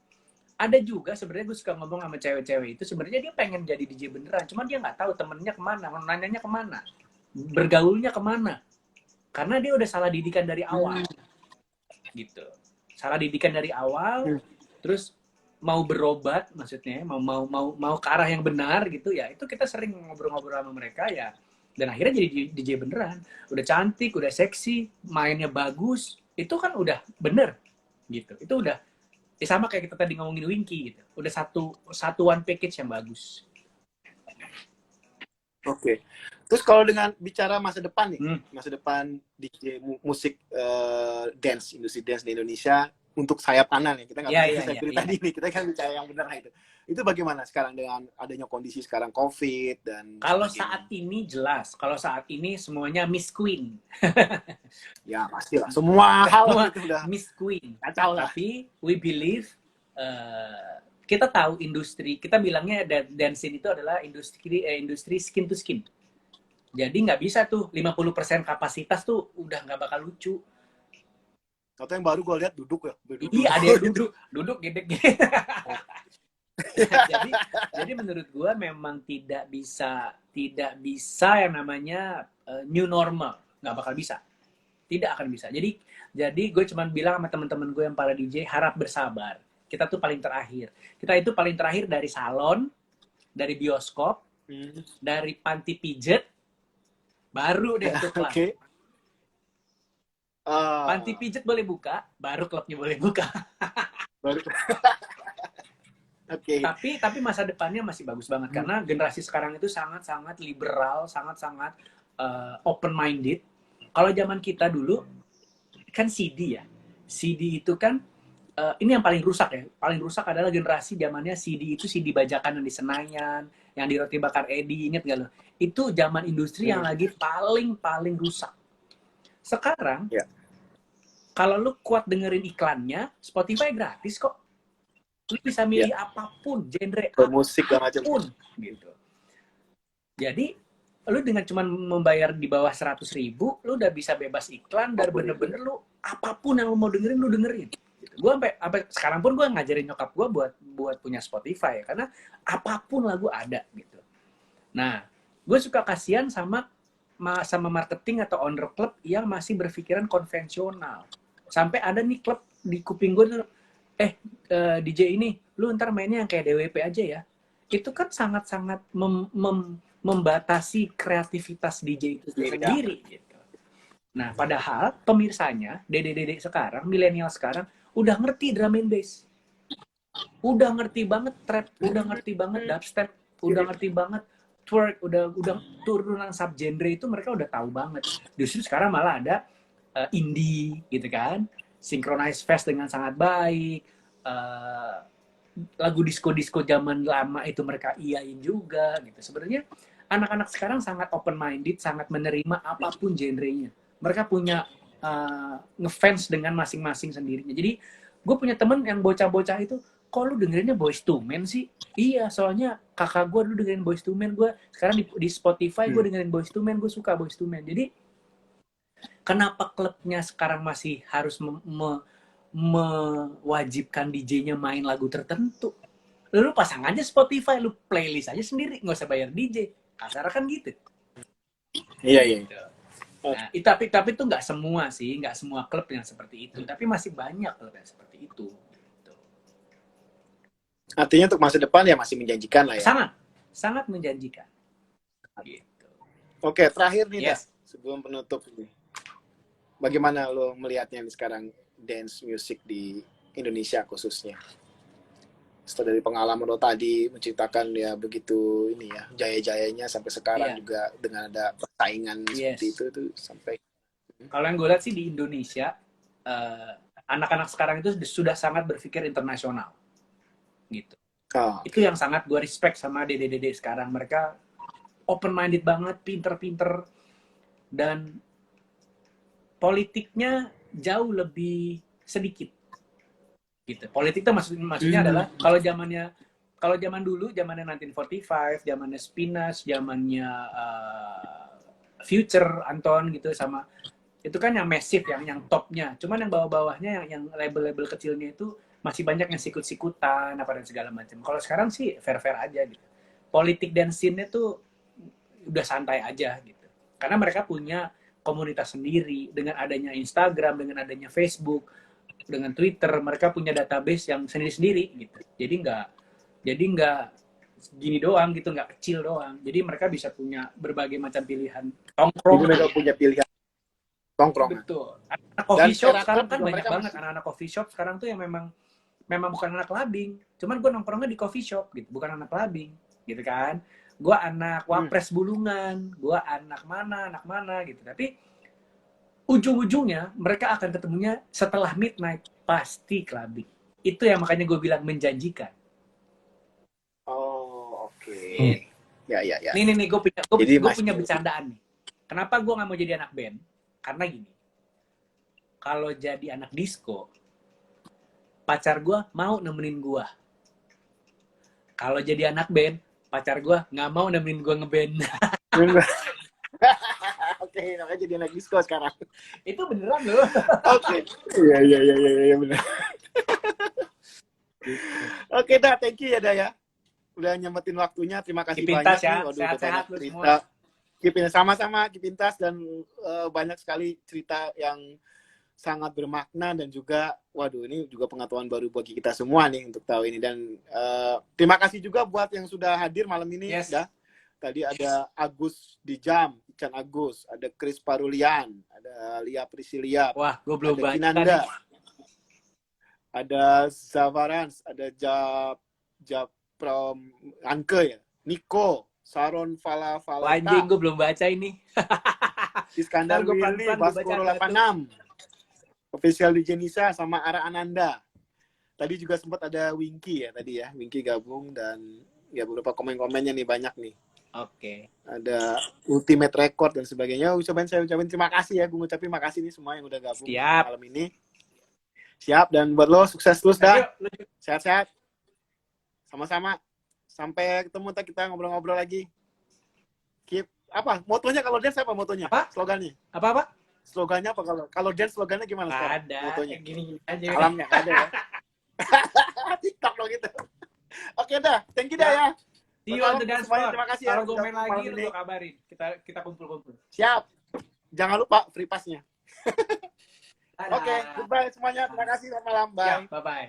ada juga sebenarnya gue suka ngomong sama cewek-cewek itu sebenarnya dia pengen jadi DJ beneran, cuma dia nggak tahu temennya kemana, nanyanya kemana, bergaulnya kemana, karena dia udah salah didikan dari awal. Gitu. Salah didikan dari awal, terus mau berobat, maksudnya mau ke arah yang benar gitu ya. Itu kita sering ngobrol-ngobrol sama mereka ya. Dan akhirnya jadi DJ beneran. Udah cantik, udah seksi, mainnya bagus. Itu kan udah bener gitu. Itu udah sama kayak kita tadi ngomongin Winky gitu. Udah satuan package yang bagus. Oke. Terus kalau dengan bicara masa depan nih, masa depan DJ musik dance, industri dance di Indonesia untuk sayap kanan ya, kita nggak bisa tadi nih, kita kan bicara yang benar itu. Itu bagaimana sekarang dengan adanya kondisi sekarang COVID dan kalau saat ini jelas, kalau saat ini semuanya Miss Queen. Ya pastilah, semua hal itu udah Miss Queen. Kacau lah. Tapi we believe kita tahu industri, kita bilangnya dancing itu adalah industri skin to skin. Jadi nggak bisa tuh 50% kapasitas tuh udah nggak bakal lucu. Atau yang baru gue lihat duduk ya. Iya, ada yang duduk gede. jadi menurut gue memang tidak bisa yang namanya new normal, nggak bakal bisa, tidak akan bisa. Jadi gue cuma bilang sama teman-teman gue yang para DJ harap bersabar. Kita tuh paling terakhir. Kita itu paling terakhir dari salon, dari bioskop, dari panti pijet, baru deh itu klub. Panti pijet boleh buka, baru klubnya boleh buka. Tapi masa depannya masih bagus banget karena generasi sekarang itu sangat-sangat liberal, sangat-sangat open minded. Kalau zaman kita dulu kan CD ya. CD itu kan ini yang paling rusak ya. Paling rusak adalah generasi zamannya CD itu CD bajakan yang di Senayan, yang di Roti Bakar Edi, inget gak lo? Itu zaman industri yang lagi paling rusak. Sekarang kalau lu kuat dengerin iklannya, Spotify gratis kok. Lu bisa milih apapun, genre musik apapun, gitu. Jadi, lu dengan cuma membayar di bawah 100.000, lu udah bisa bebas iklan, dan bener-bener lu apapun yang lu mau dengerin, lu dengerin. Gitu. Gue sampai sekarang pun gue ngajarin nyokap gue buat punya Spotify, karena apapun lagu ada, gitu. Nah, gue suka kasihan sama marketing atau owner klub yang masih berpikiran konvensional. Sampai ada nih klub di kuping gue tuh, DJ ini, lu ntar mainnya yang kayak DWP aja ya. Itu kan sangat-sangat membatasi kreativitas DJ itu sendiri. Gitu. Nah, padahal pemirsanya, dede-dede sekarang, milenial sekarang, udah ngerti drum and bass. Udah ngerti banget trap, udah ngerti banget dubstep, udah ngerti banget twerk, udah turunan subgenre itu mereka udah tahu banget. Justru sekarang malah ada indie gitu kan, synchronize fast dengan sangat baik, lagu disco-disco zaman lama itu mereka iyain juga gitu. Sebenarnya anak-anak sekarang sangat open minded, sangat menerima apapun genrenya. Mereka punya ngefans dengan masing-masing sendirinya. Jadi gue punya temen yang bocah-bocah itu, kok lu dengerinnya Boyz II Men sih? Iya, soalnya kakak gue dulu dengerin Boyz II Men, gue sekarang di Spotify gue dengerin Boyz II Men, gue suka Boyz II Men. Jadi kenapa klubnya sekarang masih harus mewajibkan DJ-nya main lagu tertentu? Lu pasang aja Spotify, lu playlist aja sendiri, nggak usah bayar DJ. Kasar kan gitu. Iya, iya. Nah, tapi itu nggak semua sih, nggak semua klub yang seperti itu. Tapi masih banyak klub yang seperti itu. Gitu. Artinya untuk masa depan ya masih menjanjikan lah ya. Sangat menjanjikan. Gitu. Oke, terakhir nih yes. sebelum penutup nih. Bagaimana lo melihatnya nih sekarang dance music di Indonesia khususnya? Setelah dari pengalaman lo tadi menciptakan ya begitu ini ya jaya-jayanya sampai sekarang juga dengan ada persaingan seperti itu tuh sampai. Kalau yang gue lihat sih di Indonesia anak-anak sekarang itu sudah sangat berpikir internasional, gitu. Itu yang sangat gue respect sama dede-dede sekarang. Mereka open minded banget, pinter-pinter, dan politiknya jauh lebih sedikit. Gitu. Politik itu maksudnya adalah kalau zaman dulu, zamannya 1945, zamannya Spinas, zamannya Future, Anton gitu sama itu kan yang massive, yang topnya. Cuman yang bawah-bawahnya yang label-label kecilnya itu masih banyak yang sikut-sikutan apa dan segala macam. Kalau sekarang sih fair-fair aja gitu. Politik dan scene-nya tuh udah santai aja gitu. Karena mereka punya komunitas sendiri dengan adanya Instagram, dengan adanya Facebook, dengan Twitter, mereka punya database yang sendiri-sendiri gitu. Jadi nggak gini doang gitu, nggak kecil doang. Jadi mereka bisa punya berbagai macam pilihan tongkrong. Jadi mereka punya pilihan tongkrong. Betul. Anak coffee shop sekarang kan banyak banget anak-anak coffee shop sekarang tuh yang memang bukan anak labing. Cuman gue nongkrongnya di coffee shop gitu, bukan anak labing gitu kan. Gue anak Wapres Bulungan, gue anak mana gitu. Tapi ujung-ujungnya mereka akan ketemunya setelah midnight, pasti clubbing. Itu yang makanya gue bilang menjanjikan. Oh, oke. Ya. Nih, gue punya bercandaan nih. Kenapa gue nggak mau jadi anak band? Karena gini, kalau jadi anak disco, pacar gue mau nemenin gue. Kalau jadi anak band, pacar gue nggak mau nemenin gue ngeband. Oke, namanya jadi anak disco sekarang. Itu beneran loh. Oke. Iya bener. Oke, dah, thank you ya, Daya. Udah nyempetin waktunya, terima kasih banyak. Ya. Sehat-sehat lu semua. Kipintas sama-sama, Kipintas, dan banyak sekali cerita yang sangat bermakna dan juga, waduh, ini juga pengetahuan baru bagi kita semua nih untuk tahu ini. Dan terima kasih juga buat yang sudah hadir malam ini. Yes. Tadi ada Agus di Jam, Ican Agus, ada Chris Parulian, ada Lia Priscilia. Wah, gue belum baca Kinanda, ada Zavarans, ada Japrom Anke ya, Niko, Saron Fala. Anjing, gue belum baca ini. Iskandar Willy, Baskoro 86, Official DJ Nisa, sama Ara Ananda. Tadi juga sempat ada Winky ya tadi ya, Winky gabung dan ya beberapa komen-komennya nih banyak nih. Oke. Ada Ultimate Record dan sebagainya. Saya ucapin terima kasih ya. Gue ngucapin makasih nih semua yang udah gabung malam ini. Siap, dan buat lo sukses terus dah. Sehat-sehat. Sama-sama. Sampai ketemu, kita ngobrol-ngobrol lagi. Keep apa? Motonya kalau dance apa motonya? Apa? Slogannya? Apa? Slogannya apa kalau dance slogannya gimana? Ada. Motonya. Gini aja. Salamnya ada ya. TikTok lo gitu. Oke dah, thank you dah ya. See you on the dance floor. Terima kasih ya. Kalau gue main lagi, lu kabarin. Kita kumpul-kumpul. Siap. Jangan lupa free pass-nya. Oke, goodbye semuanya. Terima kasih. Selamat malam. Bye. Bye-bye.